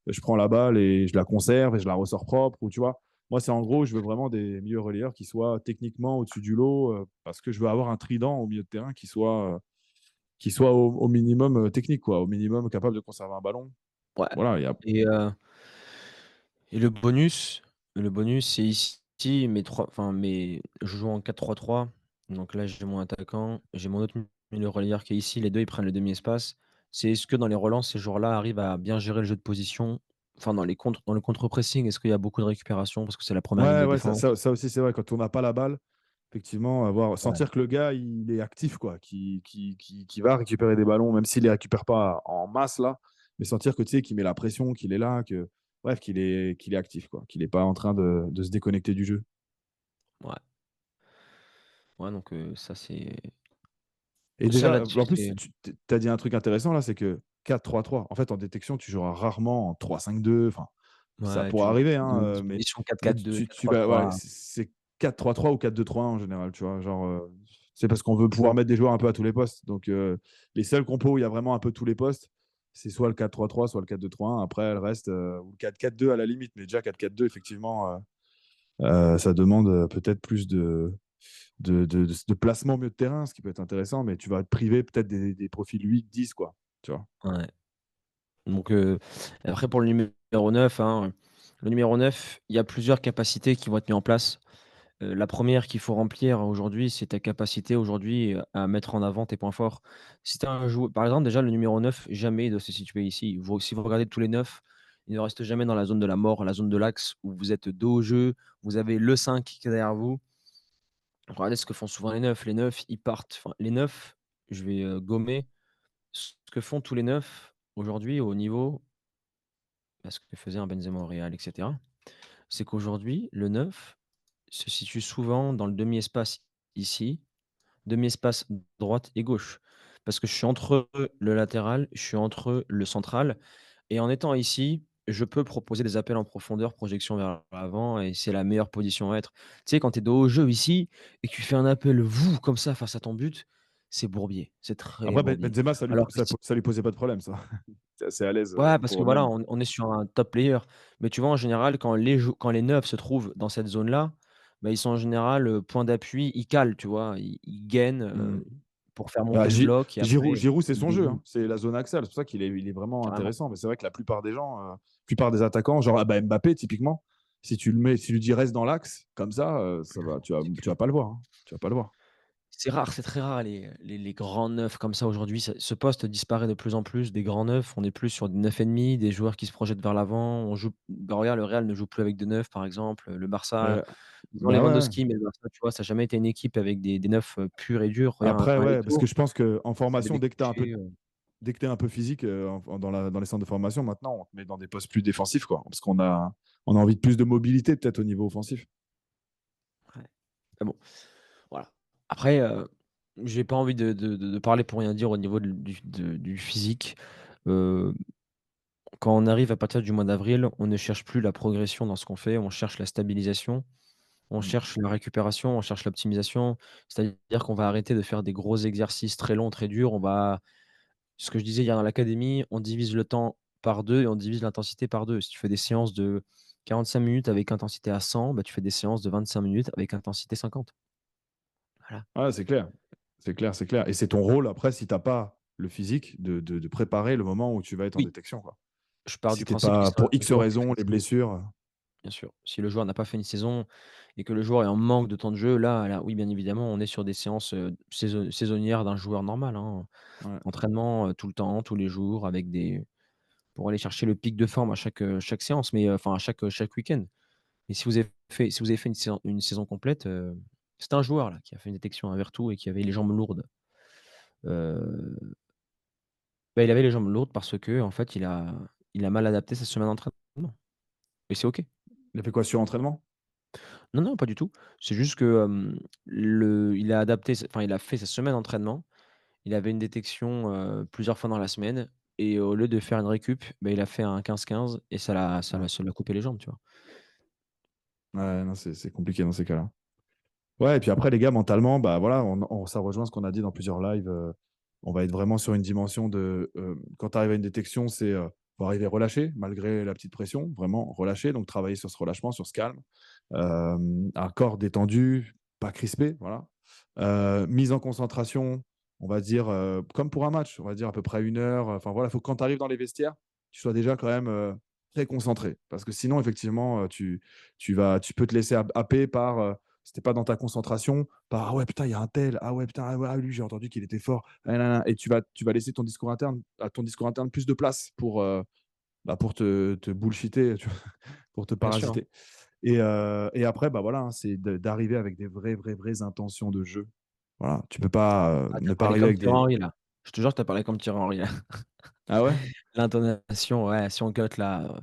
[SPEAKER 2] je prends la balle et je la conserve et je la ressors propre ou tu vois? Moi, c'est en gros, je veux vraiment des milieux relayeurs qui soient techniquement au-dessus du lot, parce que je veux avoir un trident au milieu de terrain qui soit au minimum, technique, quoi, au minimum capable de conserver un ballon.
[SPEAKER 1] Ouais
[SPEAKER 2] Voilà, il y a
[SPEAKER 1] et heu et le bonus, c'est ici je joue en 4-3-3, donc là, j'ai mon attaquant, j'ai mon autre milieu relayeur qui est ici, les 2 ils prennent le demi-espace. C'est est-ce que dans les relances, ces joueurs-là arrivent à bien gérer le jeu de position? Enfin, dans le contre-pressing, est-ce qu'il y a beaucoup de récupération? Parce que c'est la première ligne
[SPEAKER 2] ouais,
[SPEAKER 1] de
[SPEAKER 2] ouais,
[SPEAKER 1] défense.
[SPEAKER 2] ça aussi, c'est vrai, quand on n'a pas la balle, effectivement, avoir
[SPEAKER 1] Ouais,
[SPEAKER 2] sentir que le gars, il est actif, quoi, qui va récupérer des ballons, même s'il les récupère pas en masse, là, mais sentir que, tu sais, qu'il met la pression, qu'il est là, que bref, qu'il est actif, quoi, qu'il est pas en train de se déconnecter du jeu.
[SPEAKER 1] ouais, ouais, donc ça, c'est
[SPEAKER 2] Et
[SPEAKER 1] ça
[SPEAKER 2] déjà,
[SPEAKER 1] là-dessus,
[SPEAKER 2] en plus,
[SPEAKER 1] c'est
[SPEAKER 2] tu as dit un truc intéressant, là, c'est que 4-3-3, en fait, en détection, tu joueras rarement en 3-5-2, enfin, ça
[SPEAKER 1] ouais,
[SPEAKER 2] pourrait arriver, hein,
[SPEAKER 1] des
[SPEAKER 2] mais
[SPEAKER 1] oppositions
[SPEAKER 2] mais
[SPEAKER 1] 4-4-2,
[SPEAKER 2] ouais,
[SPEAKER 1] 4-3-3.
[SPEAKER 2] c'est 4-3-3 ou 4-2-3-1 en général, tu vois? Genre, c'est parce qu'on veut pouvoir
[SPEAKER 1] Mmh.
[SPEAKER 2] mettre des joueurs un peu à tous les postes. Donc, les seuls compos où il y a vraiment un peu tous les postes, c'est soit le 4-3-3, soit le 4-2-3-1. Après, le reste, ou le 4-4-2 à la limite, mais déjà 4-4-2, effectivement, ça demande, peut-être plus de placement au milieu de terrain, ce qui peut être intéressant, mais tu vas te priver peut-être des profils 8-10, quoi, tu vois?
[SPEAKER 1] Ouais. Donc après pour le numéro 9, hein, le numéro 9, il y a plusieurs capacités qui vont être mis en place. La première qu'il faut remplir aujourd'hui, c'est ta capacité aujourd'hui, à mettre en avant tes points forts. Si tu un jou Par exemple, déjà le numéro 9, jamais il doit se situer ici. Si vous regardez tous les 9, il ne reste jamais dans la zone de la mort, la zone de l'axe où vous êtes dos au jeu, vous avez le 5 qui est derrière vous. Regardez ce que font souvent les 9. Les 9, ils partent enfin les 9, je vais, gommer ce que font tous les 9 aujourd'hui au niveau, ce que faisait un Benzema au Real et cetera. C'est qu'aujourd'hui, le 9 se situe souvent dans le demi-espace ici, demi-espace droite et gauche. Parce que je suis entre le latéral, je suis entre le central et en étant ici, je peux proposer des appels en profondeur, projection vers l'avant et c'est la meilleure position à être. Tu sais, quand tu es dos au jeu ici et que tu fais un appel comme ça face à ton but, c'est bourbier, c'est très
[SPEAKER 2] Après,
[SPEAKER 1] bourbier.
[SPEAKER 2] Benzema,
[SPEAKER 1] Alors que si
[SPEAKER 2] ça lui posait pas de problème, ça. Tu assez à l'aise,
[SPEAKER 1] Ouais, parce
[SPEAKER 2] pour
[SPEAKER 1] que voilà,
[SPEAKER 2] revenir.
[SPEAKER 1] on est sur un top player. Mais tu vois, en général, quand les neufs se trouvent dans cette zone-là, bah, ils sont en général, point d'appui, ils calent, tu vois? Ils gainent,
[SPEAKER 2] Mmh.
[SPEAKER 1] pour faire
[SPEAKER 2] Bah,
[SPEAKER 1] monter le bloc et après,
[SPEAKER 2] Giroud, c'est
[SPEAKER 1] ils
[SPEAKER 2] son jeu, hein.
[SPEAKER 1] délivrent
[SPEAKER 2] C'est la zone axiale. C'est pour ça qu'il est vraiment
[SPEAKER 1] carrément.
[SPEAKER 2] intéressant. Mais c'est vrai que la plupart des gens, plupart des attaquants, genre, ah bah, Mbappé, typiquement, si tu lui dis: «Reste dans l'axe», comme ça va
[SPEAKER 1] C'est
[SPEAKER 2] tu vas
[SPEAKER 1] cuit.
[SPEAKER 2] pas le voir, hein. Tu vas pas le voir.
[SPEAKER 1] C'est rare, c'est très rare les grands neufs comme ça aujourd'hui. Ce poste disparaît de plus en plus, des grands neufs. On est plus sur des 9,5, des joueurs qui se projettent vers l'avant. Regarde, le Real ne joue plus avec des neufs, par exemple. Le Barça,
[SPEAKER 2] Heu,
[SPEAKER 1] ils ont
[SPEAKER 2] Bah, ouais, ouais.
[SPEAKER 1] Lewandowski, mais le Barça, tu vois, ça a jamais été une équipe avec des neufs, purs et durs. Regarde
[SPEAKER 2] Après,
[SPEAKER 1] un
[SPEAKER 2] ouais, parce
[SPEAKER 1] Eto'o,
[SPEAKER 2] que je pense qu'en
[SPEAKER 1] ça avait
[SPEAKER 2] formation,
[SPEAKER 1] décroché,
[SPEAKER 2] dès que tu es un peu physique, dans les centres de formation, maintenant, on te met dans des postes plus défensifs, quoi. Parce qu'on a envie de plus de mobilité, peut-être, au niveau offensif.
[SPEAKER 1] ouais. Mais bon, voilà. Après, j'ai pas envie de parler pour rien dire au niveau du physique. Heu, Quand on arrive à partir du mois d'avril, on ne cherche plus la progression dans ce qu'on fait, on cherche la stabilisation, on
[SPEAKER 2] Mmh.
[SPEAKER 1] cherche la récupération, on cherche l'optimisation. C'est-à-dire qu'on va arrêter de faire des gros exercices très longs, très durs. Ce que je disais hier dans l'académie, on divise le temps par 2 et on divise l'intensité par 2. Si tu fais des séances de 45 minutes avec intensité à 100, bah, tu fais des séances de 25 minutes avec intensité 50. Voilà.
[SPEAKER 2] Ah, c'est clair. C'est clair, c'est clair et c'est ton rôle après, si tu as pas le physique, de préparer le moment où tu vas être en
[SPEAKER 1] Oui,
[SPEAKER 2] détection, quoi.
[SPEAKER 1] je pars
[SPEAKER 2] Si
[SPEAKER 1] du
[SPEAKER 2] tu es
[SPEAKER 1] principe que
[SPEAKER 2] pas
[SPEAKER 1] c'est
[SPEAKER 2] pour
[SPEAKER 1] un
[SPEAKER 2] X
[SPEAKER 1] joueur qui fait
[SPEAKER 2] raisons,
[SPEAKER 1] une
[SPEAKER 2] les
[SPEAKER 1] saison.
[SPEAKER 2] blessures,
[SPEAKER 1] Bien sûr. Si le joueur n'a pas fait une saison et que le joueur est en manque de temps de jeu, là, oui, bien évidemment, on est sur des séances, saisonnières d'un joueur normal, hein.
[SPEAKER 2] ouais.
[SPEAKER 1] Entraînement, tout le temps, tous les jours avec des pour aller chercher le pic de forme à chaque séance, mais enfin à chaque week-end. Et si vous avez fait une saison complète, c'était un joueur là qui a fait une détection à Vertou et qui avait les jambes lourdes. Heu, Bah, il avait les jambes lourdes parce que en fait, il a mal adapté sa semaine d'entraînement et c'est OK.
[SPEAKER 2] Il a fait quoi, surentraînement?
[SPEAKER 1] Non, non, pas du tout. C'est juste que, le il a adapté il a fait sa semaine d'entraînement. Il avait une détection, plusieurs fois dans la semaine et au lieu de faire une récup, bah, il a fait un 15-15 et ça l'a
[SPEAKER 2] Ouais.
[SPEAKER 1] coupé les jambes, tu vois?
[SPEAKER 2] Ouais, non, c'est compliqué dans ces cas-là. Ouais, et puis après, les gars, mentalement, bah voilà, ça rejoint ce qu'on a dit dans plusieurs lives. On va être vraiment sur une dimension de. Quand tu arrives à une détection, c'est faut arriver relâché, malgré la petite pression, vraiment relâché. Donc, travailler sur ce relâchement, sur ce calme. Un corps détendu, pas crispé, voilà. Mise en concentration, on va dire, comme pour un match, on va dire à peu près 1 heure. Enfin voilà, il faut que quand tu arrives dans les vestiaires, tu sois déjà quand même très concentré. Parce que sinon, effectivement, tu peux te laisser happer par. Si t'es pas dans ta concentration, par ah ouais, putain, il y a un tel, ah ouais, putain, ah ouais, ah, lui, j'ai entendu qu'il était fort. Ah, nanana. Et tu vas laisser ton discours interne plus de place pour te bullshiter, tu vois, pour te
[SPEAKER 1] Bien sûr, hein.
[SPEAKER 2] parasiter. Et après, bah voilà, hein, c'est d'arriver avec des vraies intentions de jeu. Voilà, tu peux pas
[SPEAKER 1] Ah, tu
[SPEAKER 2] ne pas
[SPEAKER 1] parlé
[SPEAKER 2] arriver
[SPEAKER 1] comme
[SPEAKER 2] avec
[SPEAKER 1] Thierry
[SPEAKER 2] des.
[SPEAKER 1] Henry là. Je te jure que tu parlé comme Thierry Henry là.
[SPEAKER 2] Ah ouais?
[SPEAKER 1] L'intonation, ouais, si on cut là,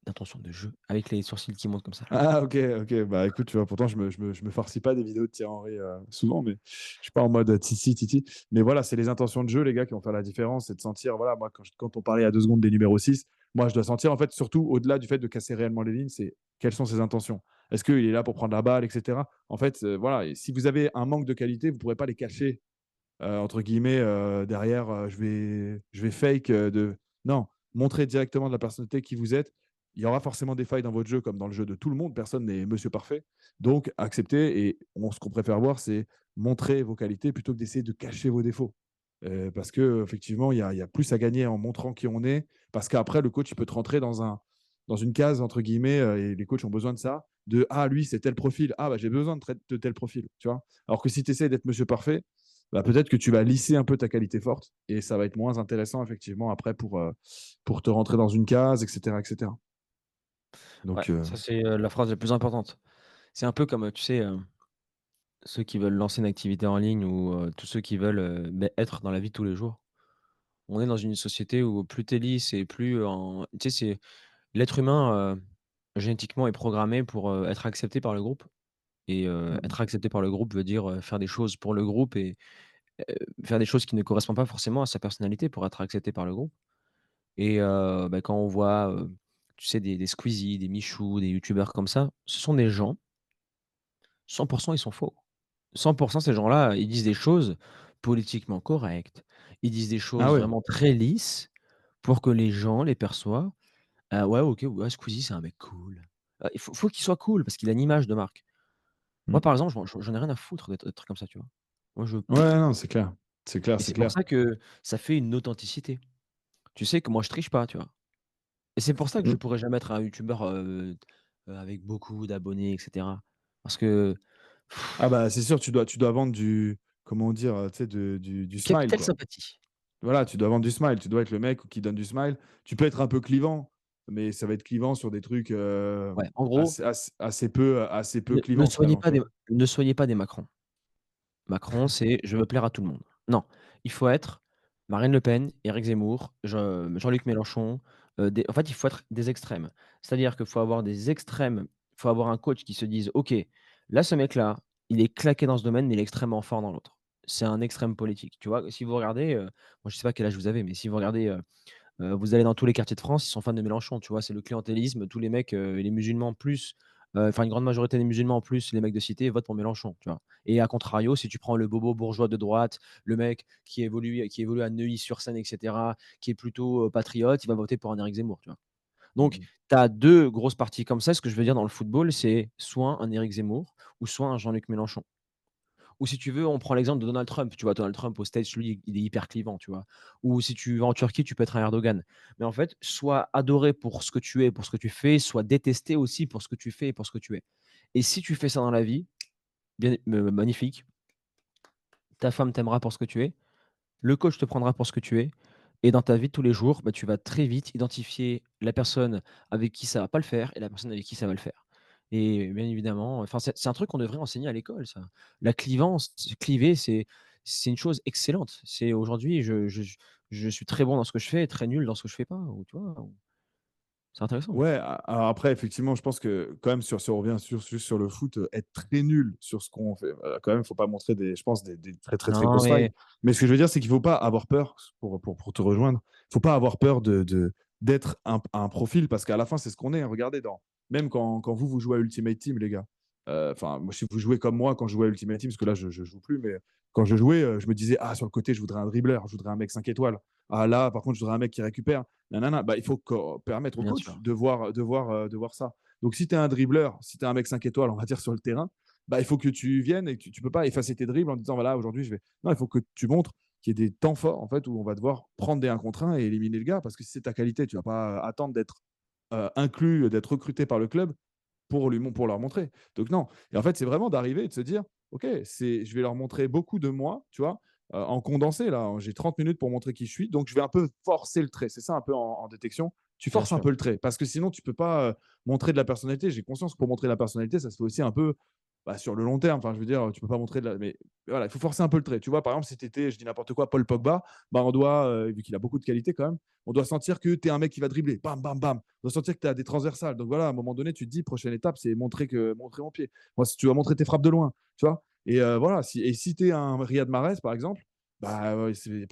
[SPEAKER 1] l'intention de jeu avec les sourcils qui montent comme ça là.
[SPEAKER 2] Ah OK, OK. Bah écoute, tu vois, pourtant je me farcis pas des vidéos de Thierry Henry, souvent, mais je suis pas en mode Titi, Titi. Mais voilà, c'est les intentions de jeu, les gars, qui vont faire la différence. C'est de sentir, voilà, moi, quand on parlait il y a 2 secondes des numéros 6, moi, je dois sentir, en fait, surtout au-delà du fait de casser réellement les lignes, c'est quelles sont ses intentions? Est-ce qu'il est là pour prendre la balle, et cetera? En fait, voilà, et si vous avez un manque de qualité, vous pourrez pas les cacher entre guillemets, derrière, je vais fake, non, montrez directement de la personnalité qui vous êtes. Il y aura forcément des failles dans votre jeu comme dans le jeu de tout le monde, personne n'est monsieur parfait. Donc acceptez et ce qu'on préfère voir, c'est montrer vos qualités plutôt que d'essayer de cacher vos défauts. Parce qu'effectivement, il y a plus à gagner en montrant qui on est, parce qu'après le coach, il peut te rentrer dans une case entre guillemets, et les coachs ont besoin de ça, de: «Ah lui, c'est tel profil. Ah bah, j'ai besoin de tel profil», tu vois? Alors que si tu essaies d'être monsieur parfait, bah, peut-être que tu vas lisser un peu ta qualité forte et ça va être moins intéressant effectivement après pour te rentrer dans une case, et cetera, et cetera.
[SPEAKER 1] Ouais,
[SPEAKER 2] Donc
[SPEAKER 1] ça c'est, la phrase la plus importante. C'est un peu comme, tu sais, ceux qui veulent lancer une activité en ligne ou, tous ceux qui veulent, être dans la vie de tous les jours. On est dans une société où plus tu es lisse et plus en tu sais, c'est l'être humain, génétiquement est programmé pour, être accepté par le groupe et
[SPEAKER 2] mmh mh.
[SPEAKER 1] être accepté par le groupe veut dire, faire des choses pour le groupe et faire des choses qui ne correspondent pas forcément à sa personnalité pour être accepté par le groupe et bah, quand on voit, tu sais des Squeezie, des Michou, des youtubeurs comme ça, ce sont des gens, 100 ils sont faux. 100 ces gens-là, ils disent des choses politiquement correctes, ils disent des
[SPEAKER 2] Ah
[SPEAKER 1] choses
[SPEAKER 2] ouais.
[SPEAKER 1] vraiment très lisses pour que les gens les perçoivent. Ah ouais, OK, ouais, Squeezie, c'est un mec cool. Il faut qu'il soit cool parce qu'il a une image de marque. Moi,
[SPEAKER 2] Mmh.
[SPEAKER 1] par exemple, j'en ai rien à foutre d'être comme ça, tu vois? Moi, je
[SPEAKER 2] Ouais, non, c'est clair. C'est clair,
[SPEAKER 1] et
[SPEAKER 2] c'est
[SPEAKER 1] c'est pour
[SPEAKER 2] clair.
[SPEAKER 1] ça que ça fait une authenticité. Tu sais que moi, je triche pas, tu vois? Et c'est pour ça que je
[SPEAKER 2] Mmh.
[SPEAKER 1] pourrais jamais être un youtubeur, avec beaucoup d'abonnés et cetera. Parce que
[SPEAKER 2] Ah bah, c'est sûr, tu dois vendre du comment dire? Tu sais, du
[SPEAKER 1] du
[SPEAKER 2] smile,
[SPEAKER 1] capital
[SPEAKER 2] quoi.
[SPEAKER 1] sympathie.
[SPEAKER 2] Voilà, tu dois vendre du smile, tu dois être le mec qui donne du smile. Tu peux être un peu clivant, mais ça va être clivant sur des trucs,
[SPEAKER 1] Ouais, en gros,
[SPEAKER 2] assez peu
[SPEAKER 1] ne
[SPEAKER 2] clivant
[SPEAKER 1] soyez
[SPEAKER 2] finalement,
[SPEAKER 1] pas
[SPEAKER 2] tu
[SPEAKER 1] des
[SPEAKER 2] vois?
[SPEAKER 1] ne soyez pas des Macron. Macron, c'est: «Je veux plaire à tout le monde». Non, il faut être Marine Le Pen, Éric Zemmour, Jean-Luc Mélenchon, des en fait, il faut être des extrêmes. C'est-à-dire qu'il faut avoir des extrêmes, il faut avoir un coach qui se dise: «OK, là, ce mec-là, il est claqué dans ce domaine, mais il est extrêmement fort dans l'autre». C'est un extrême politique, tu vois? Si vous regardez, moi, je sais pas quel âge vous avez, mais si vous regardez, vous allez dans tous les quartiers de France, ils sont fans de Mélenchon, tu vois? C'est le clientélisme, tous les mecs, les musulmans plus, enfin une grande majorité des musulmans plus les mecs de cité votent pour Mélenchon, tu vois? Et à contrario, si tu prends le bobo bourgeois de droite, le mec qui évolue à Neuilly-sur-Seine et cetera, qui est plutôt, patriote, il va voter pour un Éric Zemmour, tu vois? Donc
[SPEAKER 2] Mmh.
[SPEAKER 1] tu as 2 grosses parties comme ça. Ce que je veux dire dans le football, c'est soit un Éric Zemmour ou soit un Jean-Luc Mélenchon. Ou si tu veux, on prend l'exemple de Donald Trump. Tu vois, Donald Trump aux States, lui, il est hyper clivant, tu vois? Ou si tu vas en Turquie, tu peux être un Erdogan. Mais en fait, sois adoré pour ce que tu es, pour ce que tu fais, sois détesté aussi pour ce que tu fais et pour ce que tu es. Et si tu fais ça dans la vie, bien magnifique, ta femme t'aimera pour ce que tu es, le coach te prendra pour ce que tu es et dans ta vie de tous les jours, bah, tu vas très vite identifier la personne avec qui ça va pas le faire et la personne avec qui ça va le faire. Et bien évidemment, enfin, c'est un truc qu'on devrait enseigner à l'école ça. La clivance, cliver, c'est une chose excellente. C'est aujourd'hui, je suis très bon dans ce que je fais et très nul dans ce que je fais pas ou tu vois? C'est intéressant.
[SPEAKER 2] Ouais, a alors après effectivement, je pense que quand même si on revient juste sur le foot, être très nul sur ce qu'on fait, quand même, faut pas montrer des très, très, très
[SPEAKER 1] Non
[SPEAKER 2] grosses failles.
[SPEAKER 1] mais
[SPEAKER 2] Mais ce que je veux dire, c'est qu'il faut pas avoir peur, pour te rejoindre, faut pas avoir peur d'être un profil parce qu'à la fin, c'est ce qu'on est, hein. Regardez même quand vous jouez à Ultimate Team, les gars. Enfin, moi, si vous jouez comme moi quand je jouais à Ultimate Team, parce que là, je ne joue plus, mais quand je jouais, je me disais, ah, sur le côté, je voudrais un dribbleur, je voudrais un mec 5 étoiles. Ah, là, par contre, je voudrais un mec qui récupère. Nanana. Bah, il faut permettre au
[SPEAKER 1] Bien
[SPEAKER 2] coach
[SPEAKER 1] sûr,
[SPEAKER 2] de voir ça. Donc, si tu es un dribbleur, si tu es un mec 5 étoiles, on va dire, sur le terrain, bah, il faut que tu viennes et que tu ne peux pas effacer tes dribbles en disant, voilà, aujourd'hui, je vais. Non, il faut que tu montres qu'il y ait des temps forts, en fait, où on va devoir prendre des 1 contre 1 et éliminer le gars, parce que si c'est ta qualité, tu ne vas pas attendre d'être inclus, d'être recruté par le club pour leur montrer. Donc non. Et en fait, c'est vraiment d'arriver et de se dire, OK, je vais leur montrer beaucoup de moi, tu vois, en condensé, là, j'ai 30 minutes pour montrer qui je suis, donc je vais un peu forcer le trait. C'est ça un peu en détection. Tu
[SPEAKER 1] bien
[SPEAKER 2] forces un
[SPEAKER 1] sûr.
[SPEAKER 2] peu le trait, parce que sinon, tu peux pas montrer de la personnalité. J'ai conscience que pour montrer de la personnalité, ça se fait aussi un peu bah, sur le long terme. Enfin, je veux dire, tu peux pas montrer de la. Mais voilà, il faut forcer un peu le trait. Tu vois, par exemple, si tu étais, je dis n'importe quoi, Paul Pogba, bah, on doit, vu qu'il a beaucoup de qualité quand même, on doit sentir que tu es un mec qui va dribbler. Bam, bam, bam. On doit sentir que tu as des transversales. Donc voilà, à un moment donné, tu te dis, prochaine étape, c'est montrer mon pied. Moi, si tu vas montrer tes frappes de loin, tu vois. Et voilà, si tu es un Riyad Mahrez, par exemple, bah, ouais, c'est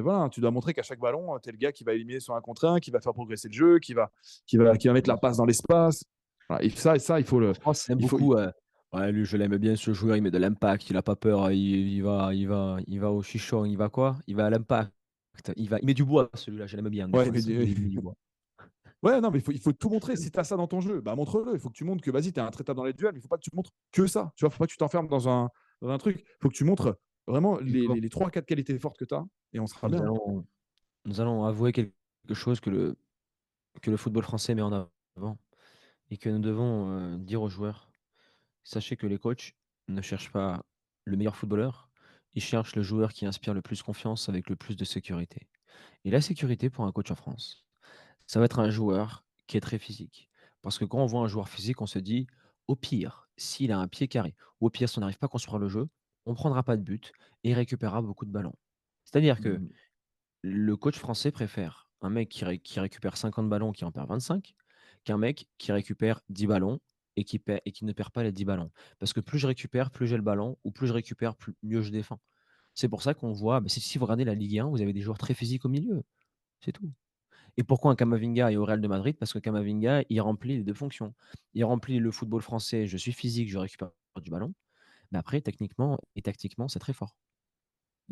[SPEAKER 2] voilà, tu dois montrer qu'à chaque ballon, tu es le gars qui va éliminer sur un contre un, qui va faire progresser le jeu, qui va mettre la passe dans l'espace. Voilà, et ça,
[SPEAKER 1] En France, il aime
[SPEAKER 2] il faut,
[SPEAKER 1] beaucoup, ouais, lui, je l'aime bien ce joueur, il met de l'impact, il a pas peur, il va au chichon, il va quoi? Il va à l'impact, il met du bois celui-là, je l'aime bien
[SPEAKER 2] ouais, mais
[SPEAKER 1] défenseur, il met du bois.
[SPEAKER 2] ouais, non, mais il faut tout montrer. Si tu as ça dans ton jeu, bah montre-le. Il faut que tu montres que vas-y, tu es intraitable dans les duels, mais il faut pas que tu montres que ça. Tu vois, faut pas que tu t'enfermes dans un truc. Il faut que tu montres vraiment
[SPEAKER 1] Hugo,
[SPEAKER 2] les 3-4 qualités fortes que tu as et on sera
[SPEAKER 1] nous
[SPEAKER 2] bien.
[SPEAKER 1] allons nous allons avouer quelque chose que le football français met en avant et que nous devons, dire aux joueurs: «Sachez que les coachs ne cherchent pas le meilleur footballeur, ils cherchent le joueur qui inspire le plus confiance avec le plus de sécurité» et la sécurité pour un coach en France, ça va être un joueur qui est très physique. Parce que quand on voit un joueur physique, on se dit: «Au pire, s'il a un pied carré, ou au pire, si on n'arrive pas à construire le jeu, on prendra pas de but et il récupérera beaucoup de ballons». C'est-à-dire que
[SPEAKER 2] Mm.
[SPEAKER 1] le coach français préfère un mec qui récupère 50 ballons, qui en perd 25, qu'un mec qui récupère 10 ballons et qui ne perd pas les 10 ballons. Parce que plus je récupère, plus j'ai le ballon ou plus je récupère, mieux je défends. C'est pour ça qu'on voit, si vous regardez la Ligue 1, vous avez des joueurs très physiques au milieu, c'est tout. Et pourquoi un Camavinga est au Real de Madrid? Parce que Camavinga, il remplit les 2 fonctions. Il remplit le football français, je suis physique, je récupère du ballon, mais après techniquement et tactiquement, c'est très fort.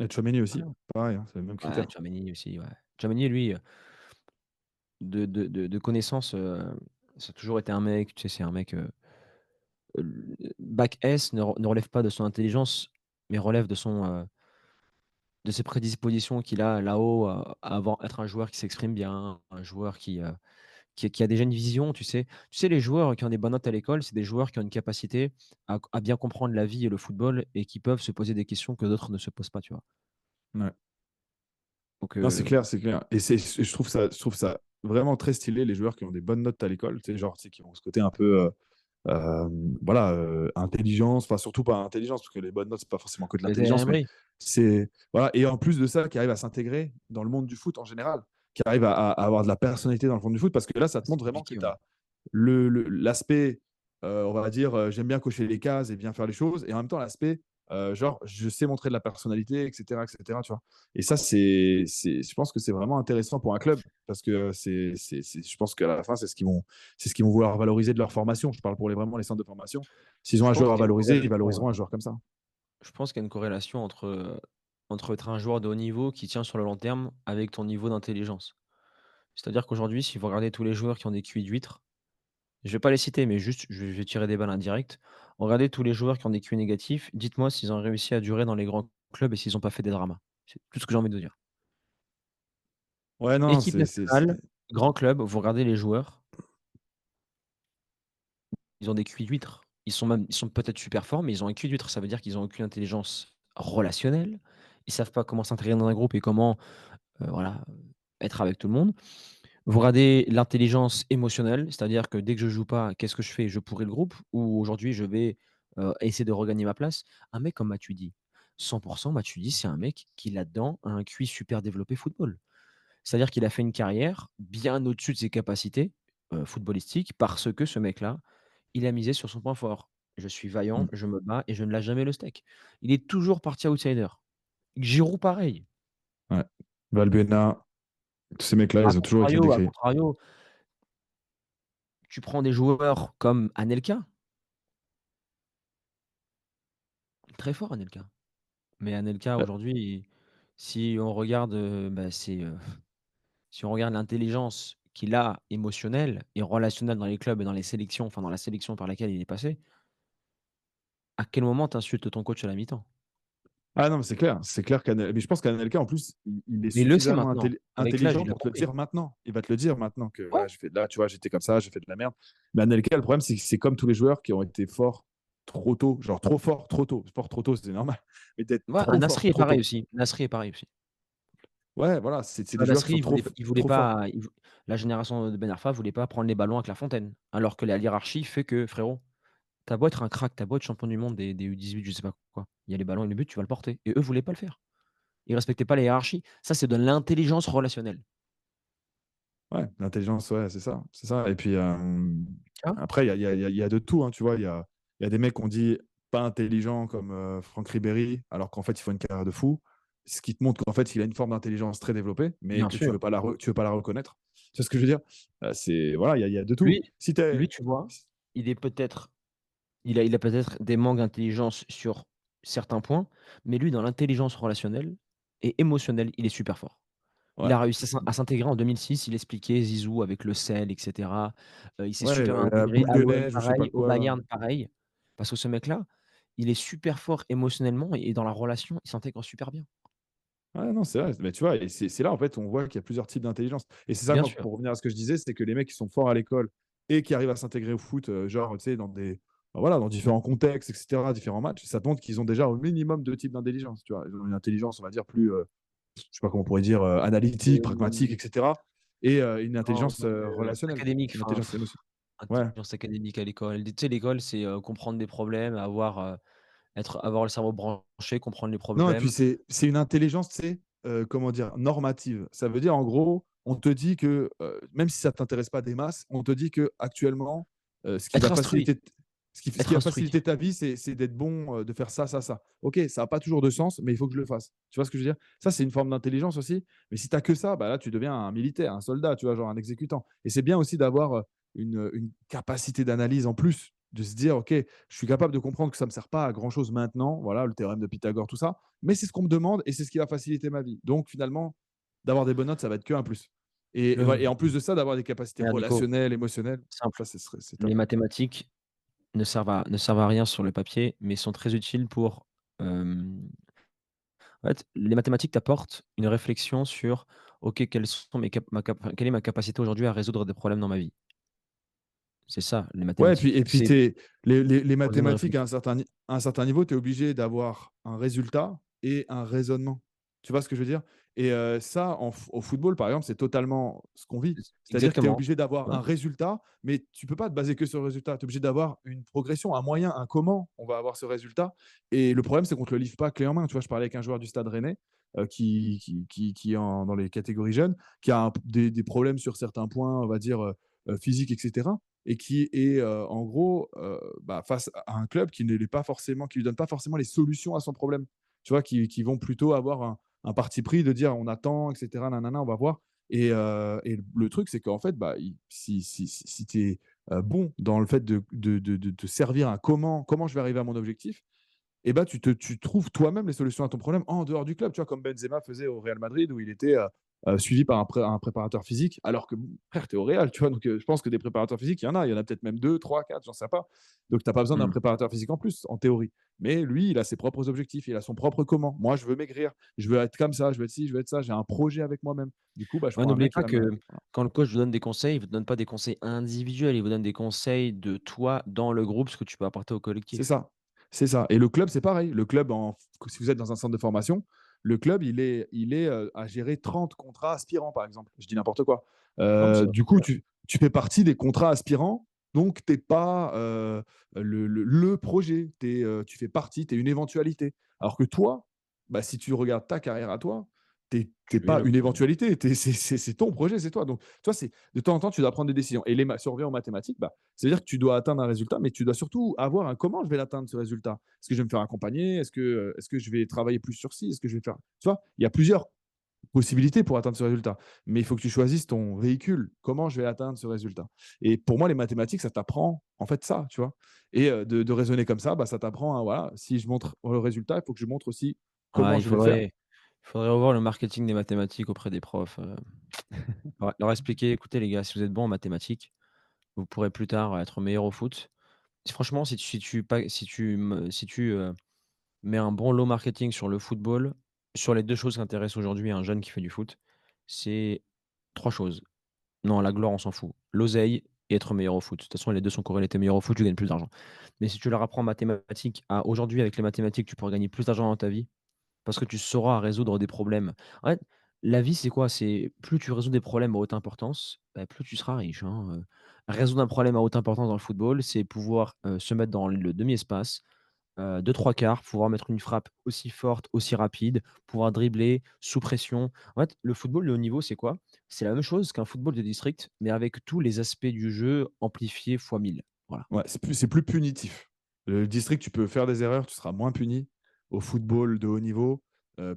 [SPEAKER 2] Et Tchouaméni aussi,
[SPEAKER 1] Voilà.
[SPEAKER 2] pareil, hein, c'est le même
[SPEAKER 1] Ouais,
[SPEAKER 2] critère.
[SPEAKER 1] Tchouaméni aussi, ouais. Tchouaméni, lui, de connaissances, ça a toujours été un mec, tu sais, c'est un mec, bac S ne relève pas de son intelligence, mais relève de ses prédispositions qu'il a là-haut à avoir être un joueur qui s'exprime bien, un joueur qui a déjà une vision, tu sais? Tu sais, les joueurs qui ont des bonnes notes à l'école, c'est des joueurs qui ont une capacité à bien comprendre la vie et le football et qui peuvent se poser des questions que d'autres ne se posent pas, tu vois?
[SPEAKER 2] Ouais.
[SPEAKER 1] Donc
[SPEAKER 2] Non, c'est clair, c'est clair. Et je trouve ça vraiment très stylé, les joueurs qui ont des bonnes notes à l'école, tu sais, genre, tu sais, qui ont ce côté un peu, euh, voilà, intelligence, enfin, surtout pas intelligence, parce que les bonnes notes, c'est pas forcément que de
[SPEAKER 1] et Thierry
[SPEAKER 2] l'intelligence, mais
[SPEAKER 1] Henry,
[SPEAKER 2] voilà. Et en plus de ça, qui arrive à s'intégrer dans le monde du foot en général, qui arrive à avoir de la personnalité dans le monde du foot, parce que là, ça te
[SPEAKER 1] c'est
[SPEAKER 2] montre vraiment que
[SPEAKER 1] compliqué,
[SPEAKER 2] tu
[SPEAKER 1] ouais.
[SPEAKER 2] as l'aspect, on va dire, j'aime bien cocher les cases et bien faire les choses, et en même temps, l'aspect, genre, je sais montrer de la personnalité, etc., etc., tu vois. Et ça, je pense que c'est vraiment intéressant pour un club, parce que je pense qu'à la fin, c'est ce qu'ils vont vouloir valoriser de leur formation. Je parle pour vraiment les centres de formation. S'ils ont
[SPEAKER 1] Je
[SPEAKER 2] un
[SPEAKER 1] pense
[SPEAKER 2] joueur à
[SPEAKER 1] qu'il y a une
[SPEAKER 2] valoriser, ils
[SPEAKER 1] corrélation,
[SPEAKER 2] valoriseront un joueur comme ça.
[SPEAKER 1] je pense qu'il y a une corrélation entre être un joueur de haut niveau qui tient sur le long terme avec ton niveau d'intelligence. C'est-à-dire qu'aujourd'hui, si vous regardez tous les joueurs qui ont des QI d'huîtres, je vais pas les citer, mais juste je vais tirer des balles indirectes. Regardez tous les joueurs qui ont des QI négatifs, dites-moi s'ils ont réussi à durer dans les grands clubs et s'ils ont pas fait des dramas. C'est tout ce que j'ai envie de dire.
[SPEAKER 2] Ouais, non,
[SPEAKER 1] Équipe nationale, grand club, vous regardez les joueurs, ils ont des QI d'huîtres. Ils sont peut-être super forts, mais ils ont un QI d'huître. Ça veut dire qu'ils ont aucune intelligence relationnelle. Ils savent pas comment s'intégrer dans un groupe et comment, voilà, être avec tout le monde. Vous regardez l'intelligence émotionnelle, c'est-à-dire que dès que je joue pas, qu'est-ce que je fais? Je pourris le groupe ou aujourd'hui je vais, essayer de regagner ma place. Un mec comme Matuidi, 100 Matuidi, c'est un mec qui là-dedans a un QI super développé football. C'est-à-dire qu'il a fait une carrière bien au-dessus de ses capacités, footballistiques parce que ce mec-là, il a misé sur son point fort. Je suis vaillant,
[SPEAKER 2] Mm.
[SPEAKER 1] je me bats et je ne lâche jamais le steak. Il est toujours parti outsider. Giroud pareil.
[SPEAKER 2] Ouais. Valbuena, tous ces mecs-là,
[SPEAKER 1] À
[SPEAKER 2] ils ont toujours été
[SPEAKER 1] contrario à
[SPEAKER 2] décriés.
[SPEAKER 1] contrario, Tu prends des joueurs comme Anelka, très fort Anelka. Mais Anelka
[SPEAKER 2] Ouais.
[SPEAKER 1] aujourd'hui, si on regarde, si on regarde l'intelligence qu'il a émotionnelle et relationnelle dans les clubs et dans les sélections, enfin dans la sélection par laquelle il est passé, à quel moment tu insultes ton coach à la mi-temps?
[SPEAKER 2] Ah non, mais c'est clair. C'est clair mais je pense qu'Anelka, en plus, il est
[SPEAKER 1] Mais il le sait
[SPEAKER 2] suffisamment
[SPEAKER 1] maintenant. Avec l'âge,
[SPEAKER 2] intelligent
[SPEAKER 1] il a
[SPEAKER 2] pour te le
[SPEAKER 1] compris.
[SPEAKER 2] dire maintenant. Il va te le dire maintenant que
[SPEAKER 1] Ouais,
[SPEAKER 2] voilà, là, tu vois, j'étais comme ça, j'ai fait de la merde. Mais Anelka, le problème, c'est que c'est comme tous les joueurs qui ont été forts trop tôt, genre trop fort, trop tôt. Sport trop tôt, c'est normal. Mais d'être
[SPEAKER 1] ouais,
[SPEAKER 2] trop fort,
[SPEAKER 1] Nasri est
[SPEAKER 2] trop
[SPEAKER 1] pareil
[SPEAKER 2] tôt.
[SPEAKER 1] aussi. Nasri est pareil aussi.
[SPEAKER 2] Ouais, voilà, c'est
[SPEAKER 1] Tu
[SPEAKER 2] des
[SPEAKER 1] vois,
[SPEAKER 2] joueurs qui
[SPEAKER 1] Nasri,
[SPEAKER 2] sont
[SPEAKER 1] il voulait
[SPEAKER 2] trop forts.
[SPEAKER 1] pas la génération de Ben Arfa voulait pas prendre les ballons à Clairefontaine. Alors que la hiérarchie fait que frérot, tu as beau être un crack, tu as beau être champion du monde des U18, je sais pas quoi, il y a les ballons et le but, tu vas le porter et eux voulaient pas le faire. Ils respectaient pas la hiérarchie. Ça, c'est de l'intelligence relationnelle.
[SPEAKER 2] Ouais, l'intelligence, ouais, c'est ça. C'est ça. Et puis,
[SPEAKER 1] Tu vois?
[SPEAKER 2] après, il y a de tout, hein, tu vois. Il y a des mecs qu'on dit pas intelligents comme Franck Ribéry, alors qu'en fait, il faut une carrière de fou. Ce qui te montre qu'en fait, il a une forme d'intelligence très développée, mais
[SPEAKER 1] Bien
[SPEAKER 2] que tu
[SPEAKER 1] sûr.
[SPEAKER 2] veux pas tu veux pas la reconnaître. Tu vois ce que je veux dire? Voilà, il y a de tout.
[SPEAKER 1] Lui
[SPEAKER 2] Si t'es
[SPEAKER 1] lui, tu vois, il est peut-être il a peut-être des manques d'intelligence sur certains points, mais lui, dans l'intelligence relationnelle et émotionnelle, il est super fort. Il
[SPEAKER 2] Ouais,
[SPEAKER 1] a réussi à s'intégrer en 2006, il expliquait Zizou avec le sel et cetera. Il s'est
[SPEAKER 2] ouais,
[SPEAKER 1] super bien
[SPEAKER 2] la
[SPEAKER 1] intégré
[SPEAKER 2] boule
[SPEAKER 1] à
[SPEAKER 2] de
[SPEAKER 1] l'OM
[SPEAKER 2] neige ou je sais pas
[SPEAKER 1] pareil, au
[SPEAKER 2] quoi.
[SPEAKER 1] Bayern pareil. Parce que ce mec-là, il est super fort émotionnellement et dans la relation, il s'intègre super bien.
[SPEAKER 2] Ouais, non, c'est vrai. Mais tu vois, et c'est là, en fait, on voit qu'il y a plusieurs types d'intelligence. Et c'est ça,
[SPEAKER 1] Bien
[SPEAKER 2] moi,
[SPEAKER 1] sûr.
[SPEAKER 2] pour revenir à ce que je disais, c'est que les mecs qui sont forts à l'école et qui arrivent à s'intégrer au foot, genre, tu sais, voilà, dans différents contextes, etc., différents matchs, ça te montre qu'ils ont déjà au minimum deux types d'intelligence. Tu vois, ils ont une intelligence, on va dire, plus, je sais pas comment on pourrait dire, analytique, pragmatique,
[SPEAKER 1] Hem,
[SPEAKER 2] etc. Et une
[SPEAKER 1] non,
[SPEAKER 2] intelligence relationnelle,
[SPEAKER 1] académique,
[SPEAKER 2] une
[SPEAKER 1] enfin,
[SPEAKER 2] intelligence émotionnelle. Ouais.
[SPEAKER 1] intelligence académique à l'école. Tu sais, l'école, c'est, comprendre des problèmes, avoir le cerveau branché, comprendre les
[SPEAKER 2] Non, et puis
[SPEAKER 1] problèmes.
[SPEAKER 2] c'est une intelligence, tu sais, comment dire? Normative. Ça veut dire, en gros, on te dit que, même si ça ne t'intéresse pas des masses, on te dit qu'actuellement, ce qui va
[SPEAKER 1] Être instruit,
[SPEAKER 2] faciliter ce qui
[SPEAKER 1] être
[SPEAKER 2] va
[SPEAKER 1] instruit.
[SPEAKER 2] faciliter ta vie, c'est d'être bon, de faire ça, ça, ça. OK, ça a pas toujours de sens, mais il faut que je le fasse. Tu vois ce que je veux dire? Ça, c'est une forme d'intelligence aussi, mais si tu as que ça, bah, là, tu deviens un militaire, un soldat, tu vois? Genre un exécutant, et c'est bien aussi d'avoir, une capacité d'analyse en plus, de se dire: «OK, je suis capable de comprendre que ça ne me sert pas à grand chose maintenant», voilà, le théorème de Pythagore, tout ça, mais c'est ce qu'on me demande et c'est ce qui va faciliter ma vie. Donc finalement, d'avoir des bonnes notes, ça va être qu'un plus.
[SPEAKER 1] Le
[SPEAKER 2] Et en plus de ça, d'avoir des capacités
[SPEAKER 1] Regarde Nico,
[SPEAKER 2] relationnelles, émotionnelles,
[SPEAKER 1] simple,
[SPEAKER 2] ça, c'est top.
[SPEAKER 1] les mathématiques ne servent à rien sur le papier, mais sont très utiles pour, en fait, les mathématiques t'apportent une réflexion sur: «OK, quelles sont mes cap ma cap enfin, quelle est ma capacité aujourd'hui à résoudre des problèmes dans ma vie?» C'est ça, les
[SPEAKER 2] Ouais,
[SPEAKER 1] mathématiques.
[SPEAKER 2] et puis
[SPEAKER 1] C'est
[SPEAKER 2] les
[SPEAKER 1] poser une
[SPEAKER 2] mathématiques
[SPEAKER 1] réflexion.
[SPEAKER 2] à un certain niveau, tu es obligé d'avoir un résultat et un raisonnement. Tu vois ce que je veux dire? Et ça, au football, par exemple, c'est totalement ce qu'on vit. C'est-à-dire que tu es
[SPEAKER 1] Exactement.
[SPEAKER 2] obligé d'avoir
[SPEAKER 1] Ouais.
[SPEAKER 2] un résultat, mais tu peux pas te baser que sur le résultat. Tu es obligé d'avoir une progression, un moyen, un comment on va avoir ce résultat. Et le problème, c'est qu'on te le livre pas clé en main. Tu vois, je parlais avec un joueur du Stade Rennais, qui est dans les catégories jeunes, qui a des problèmes sur certains points, on va dire, physiques, etc., et qui est en gros bah, face à un club qui ne l'est pas forcément, qui lui donne pas forcément les solutions à son problème. Tu vois, qui vont plutôt avoir un parti pris de dire on attend, etc. Nanana, on va voir. Et le truc, c'est qu'en fait, bah, si tu es bon dans le fait de te servir un comment je vais arriver à mon objectif, et ben tu trouves toi-même les solutions à ton problème en dehors du club, tu vois, comme Benzema faisait au Real Madrid, où il était suivi par un préparateur physique, alors que, frère, tu es au Real, tu vois, donc je pense que des préparateurs physiques, il y en a peut-être même deux, trois, quatre, j'en sais pas. Donc tu n'as pas besoin d'un
[SPEAKER 1] Mmh.
[SPEAKER 2] préparateur physique en plus, en théorie. Mais lui, il a ses propres objectifs, il a son propre comment. Moi, je veux maigrir, je veux être comme ça, je veux être ci, je veux être ça, j'ai un projet avec moi-même. Du coup, bah, je
[SPEAKER 1] Ouais,
[SPEAKER 2] prends un
[SPEAKER 1] n'oubliez
[SPEAKER 2] mec qui
[SPEAKER 1] pas
[SPEAKER 2] va
[SPEAKER 1] que
[SPEAKER 2] me.
[SPEAKER 1] quand le coach vous donne des conseils, il vous donne pas des conseils individuels, il vous donne des conseils de toi dans le groupe, ce que tu peux apporter au
[SPEAKER 2] C'est
[SPEAKER 1] collectif.
[SPEAKER 2] ça, c'est ça. Et le club, c'est pareil. Le club, si vous êtes dans un centre de formation, le club, il est à gérer 30 contrats aspirants, par exemple. Je dis n'importe quoi.
[SPEAKER 1] Non, c'est
[SPEAKER 2] Du coup, tu fais partie des contrats aspirants, donc tu n'es pas le projet. Tu fais partie, tu es une éventualité. Alors que toi, bah, si tu regardes ta carrière à toi, tu n'es
[SPEAKER 1] tu es
[SPEAKER 2] pas
[SPEAKER 1] le
[SPEAKER 2] une
[SPEAKER 1] projet.
[SPEAKER 2] éventualité. C'est ton projet, c'est toi. Donc, tu vois, de temps en temps, tu dois prendre des décisions. Et si on revient aux mathématiques, bah, c'est-à-dire que tu dois atteindre un résultat, mais tu dois surtout avoir un comment je vais l'atteindre, ce résultat. Est-ce que je vais me faire accompagner? Est-ce que je vais travailler plus sur ci? Est-ce que je vais faire. Tu vois, il y a plusieurs possibilités pour atteindre ce résultat. Mais il faut que tu choisisses ton véhicule. Comment je vais atteindre ce résultat? Et pour moi, les mathématiques, ça t'apprend en fait ça, tu vois? Et de raisonner comme ça, bah, ça t'apprend à voilà, si je montre le résultat, il faut que je montre aussi
[SPEAKER 1] Ouais,
[SPEAKER 2] comment je vais le faire.
[SPEAKER 1] il faudrait revoir le marketing des mathématiques auprès des profs, ouais, leur expliquer: «Écoutez les gars, si vous êtes bons en mathématiques, vous pourrez plus tard être meilleurs au foot». Franchement, si tu, mets un bon lot marketing sur le football, sur les 2 choses qui intéressent aujourd'hui un jeune qui fait du foot, c'est 3 choses. Non, la gloire, on s'en fout. L'oseille et être meilleur au foot. De toute façon, les 2 sont corrélés. Tu es meilleur au foot, tu gagnes plus d'argent. Mais si tu leur apprends mathématiques à aujourd'hui, avec les mathématiques, tu pourras gagner plus d'argent dans ta vie, parce que tu sauras résoudre des problèmes. En fait, la vie, c'est quoi? C'est plus tu résous des problèmes à haute importance, bah, plus tu seras riche, hein, résoudre un problème à haute importance dans le football, c'est pouvoir, se mettre dans le demi-espace, 2-3 quarts, pouvoir mettre une frappe aussi forte, aussi rapide, pouvoir dribbler sous pression. En fait, le football de haut niveau, c'est quoi? C'est la même chose qu'un football de district, mais avec tous les aspects du jeu amplifiés fois 1000. Voilà.
[SPEAKER 2] Ouais, c'est plus punitif. Le district, tu peux faire des erreurs, tu seras moins puni. Au football de haut niveau,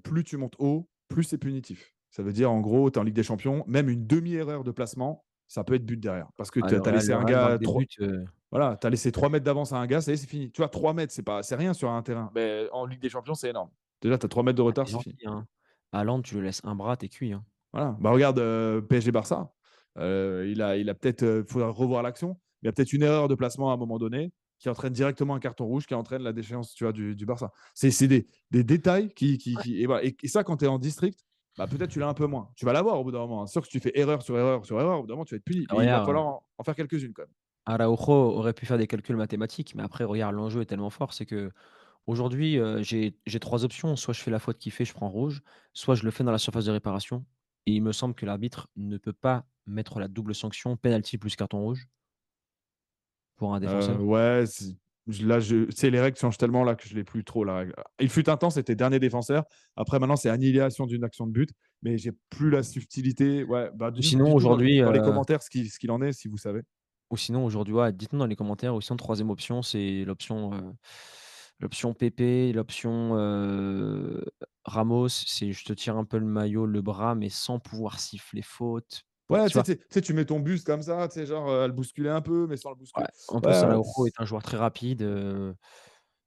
[SPEAKER 2] plus tu montes haut, plus c'est punitif. Ça veut dire, en gros, tu es en Ligue des champions, même une demi-erreur de placement, ça peut être but derrière. Parce que
[SPEAKER 1] Ah,
[SPEAKER 2] tu as laissé
[SPEAKER 1] Le
[SPEAKER 2] un
[SPEAKER 1] Real
[SPEAKER 2] gars
[SPEAKER 1] marque des
[SPEAKER 2] 3
[SPEAKER 1] buts,
[SPEAKER 2] voilà, tu as laissé 3 mètres d'avance à un gars, ça y est, c'est fini. Tu vois, 3 mètres, c'est rien sur un terrain. Mais en Ligue des champions, c'est énorme. Déjà, tu as 3 mètres de
[SPEAKER 1] ah,
[SPEAKER 2] retard,
[SPEAKER 1] tu
[SPEAKER 2] c'est fini.
[SPEAKER 1] gentil, hein. Haaland, tu le laisses un bras, tu cuit, hein.
[SPEAKER 2] Voilà. Bah, regarde PSG-Barça. Il a peut-être, faudra revoir l'action. Il y a peut-être une erreur de placement à un moment donné qui entraîne directement un carton rouge, qui entraîne la déchéance, tu vois, du Barça. C'est des détails et, voilà. Et ça, quand tu es en district, bah, peut-être tu l'as un peu moins. Tu vas l'avoir au bout d'un moment, hein. C'est sûr que si tu fais erreur sur erreur sur erreur, au bout d'un moment, tu vas être puni. Mais il va
[SPEAKER 1] Regarde,
[SPEAKER 2] falloir en faire quelques-unes quand même.
[SPEAKER 1] Araujo aurait pu faire des calculs mathématiques, mais après regarde, l'enjeu est tellement fort, c'est qu'aujourd'hui, j'ai 3 options. Soit je fais la faute qu'il fait, je prends rouge, soit je le fais dans la surface de réparation et il me semble que l'arbitre ne peut pas mettre la double sanction, penalty plus carton rouge pour un défenseur.
[SPEAKER 2] Ouais, c'est les règles changent tellement là que je l'ai plus trop la règle. Il fut un temps, c'était dernier défenseur. Après, maintenant, c'est annihilation d'une action de but, mais j'ai plus la subtilité. Ouais, bah,
[SPEAKER 1] Ou sinon
[SPEAKER 2] dites-nous
[SPEAKER 1] aujourd'hui,
[SPEAKER 2] dans les commentaires ce qu'il en est, si vous savez.
[SPEAKER 1] ouais, dites-nous dans les commentaires ou sinon 3e option, c'est l'option Pepe, l'option, Ramos, c'est je te tire un peu le maillot, le bras, mais sans pouvoir siffler faute. Bon,
[SPEAKER 2] Ouais,
[SPEAKER 1] tu vois?
[SPEAKER 2] tu mets ton buste comme ça, tu sais, genre à le bousculer un peu, mais sans le
[SPEAKER 1] Ouais,
[SPEAKER 2] bousculer.
[SPEAKER 1] en
[SPEAKER 2] Ouais,
[SPEAKER 1] plus
[SPEAKER 2] ouais.
[SPEAKER 1] Araujo est un joueur très rapide,
[SPEAKER 2] Mais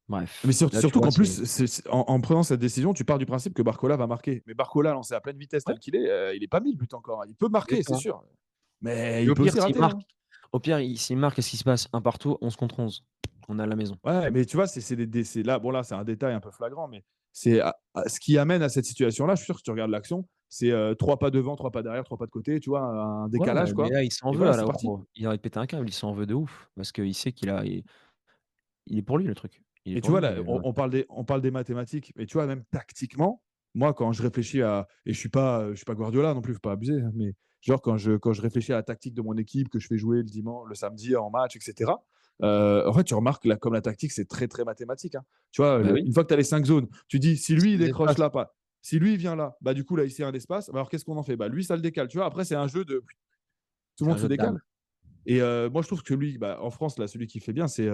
[SPEAKER 1] bref. Là, tu
[SPEAKER 2] surtout
[SPEAKER 1] vois,
[SPEAKER 2] qu'en
[SPEAKER 1] c'est
[SPEAKER 2] plus, en prenant cette décision, tu pars du principe que Barcola va marquer. Mais Barcola, lancé à pleine vitesse
[SPEAKER 1] ouais,
[SPEAKER 2] tel qu'il est, il est pas mis le but encore. Il peut marquer, c'est
[SPEAKER 1] exactement
[SPEAKER 2] sûr. Mais
[SPEAKER 1] et
[SPEAKER 2] il peut aussi rater, hein.
[SPEAKER 1] au pire, s'il marque, qu'est-ce qui se passe? Un partout, 11 contre 11. On est à la maison.
[SPEAKER 2] Ouais, mais tu vois, c'est là, bon, là, c'est un détail un peu flagrant, mais c'est ce qui amène à cette situation-là. Je suis sûr que si tu regardes l'action, c'est 3 pas devant, 3 pas derrière, 3 pas de côté, tu vois, un
[SPEAKER 1] Ouais,
[SPEAKER 2] décalage,
[SPEAKER 1] mais
[SPEAKER 2] quoi.
[SPEAKER 1] là, il s'en
[SPEAKER 2] Et
[SPEAKER 1] veut
[SPEAKER 2] voilà, c'est parti.
[SPEAKER 1] Araujo. Il aurait pété un câble, il s'en veut de ouf parce qu'il sait il est pour lui le truc. Il est
[SPEAKER 2] Et tu
[SPEAKER 1] pour
[SPEAKER 2] vois,
[SPEAKER 1] lui,
[SPEAKER 2] là, on parle des mathématiques, mais tu vois, même tactiquement, moi, quand je réfléchis et je suis pas Guardiola non plus, faut pas abuser, hein, mais genre, quand je réfléchis à la tactique de mon équipe, que je fais jouer le dimanche, le samedi en match, etc., en fait, tu remarques, là, comme la tactique, c'est très, très mathématique, hein. Tu vois,
[SPEAKER 1] Bah oui,
[SPEAKER 2] une fois que tu as les 5 zones, tu dis, si
[SPEAKER 1] c'est
[SPEAKER 2] lui, il
[SPEAKER 1] des
[SPEAKER 2] décroche
[SPEAKER 1] espaces.
[SPEAKER 2] là, pas. Si lui, il vient là, bah, du coup, là, ici, il y a un espace. Bah, alors, qu'est-ce qu'on en fait? Bah, lui, ça le décale. Tu vois, après, c'est un jeu de tout le
[SPEAKER 1] C'est un
[SPEAKER 2] monde se
[SPEAKER 1] jeu de dames.
[SPEAKER 2] décale. Et moi, je trouve que lui, bah, en France, là, celui qui fait bien, c'est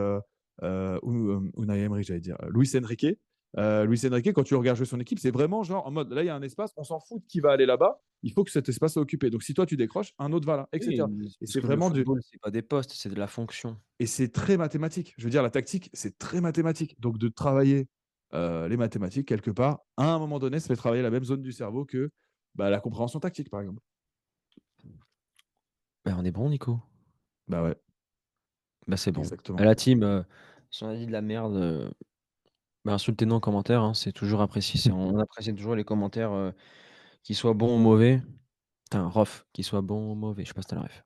[SPEAKER 2] Unai Emery, j'allais dire. Luis Enrique. Luis Enrique, quand tu le regardes jouer son équipe, c'est vraiment genre en mode là, il y a un espace, on s'en fout de qui va aller là-bas, il faut que cet espace soit occupé. Donc, si toi, tu décroches, un autre va là,
[SPEAKER 1] Oui,
[SPEAKER 2] etc. Et
[SPEAKER 1] parce
[SPEAKER 2] c'est
[SPEAKER 1] que le
[SPEAKER 2] vraiment
[SPEAKER 1] football, c'est pas des postes, c'est de la fonction.
[SPEAKER 2] et c'est très mathématique. Je veux dire, la tactique, c'est très mathématique. Donc, de travailler les mathématiques, quelque part, à un moment donné, ça fait travailler la même zone du cerveau que bah, la compréhension tactique, par exemple.
[SPEAKER 1] Bah, on est bon Nico.
[SPEAKER 2] Bah ouais,
[SPEAKER 1] Bah, c'est bon. À
[SPEAKER 2] exactement.
[SPEAKER 1] la team, si on a dit de la merde, bah, insultez-nous en commentaire, hein, c'est toujours apprécié. On apprécie toujours les commentaires, qu'ils soient bons ou mauvais. Putain, Rof, qu'ils soient bons ou mauvais, je sais pas si tu la ref.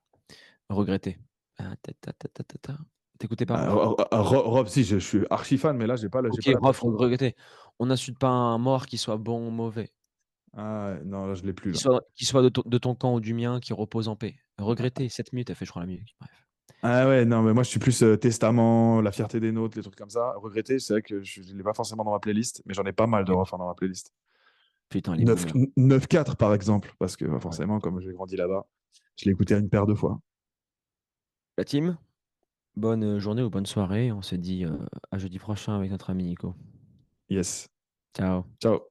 [SPEAKER 1] Regretter. Ah ta ta ta ta ta ta. Tu pas Rof?
[SPEAKER 2] Rob, si, je suis archi fan, mais là, j'ai
[SPEAKER 1] OK,
[SPEAKER 2] pas la
[SPEAKER 1] Rof,
[SPEAKER 2] pêche, tu vois.
[SPEAKER 1] regretter. On n'insulte pas un mort, qu'il soit bon ou mauvais.
[SPEAKER 2] Ah ouais, non, là, je l'ai plus, là.
[SPEAKER 1] Qu'il soit de ton camp ou du mien, qu'il repose en paix. Regretter, 7 minutes, elle fait je crois la musique, bref.
[SPEAKER 2] Ah ouais, non, mais moi, je suis plus testament, la fierté des nôtres, les trucs comme ça. Regretter, c'est vrai que je ne l'ai pas forcément dans ma playlist, mais j'en ai pas mal de
[SPEAKER 1] Oui.
[SPEAKER 2] refrains dans ma playlist.
[SPEAKER 1] Putain, les
[SPEAKER 2] 9,
[SPEAKER 1] boomers.
[SPEAKER 2] 9-4, par exemple, parce que
[SPEAKER 1] Ouais.
[SPEAKER 2] forcément, comme j'ai grandi là-bas, je l'ai écouté une paire de fois.
[SPEAKER 1] La team, bonne, journée ou bonne soirée. On se dit, à jeudi prochain avec notre ami Nico.
[SPEAKER 2] Yes.
[SPEAKER 1] Ciao.
[SPEAKER 2] Ciao.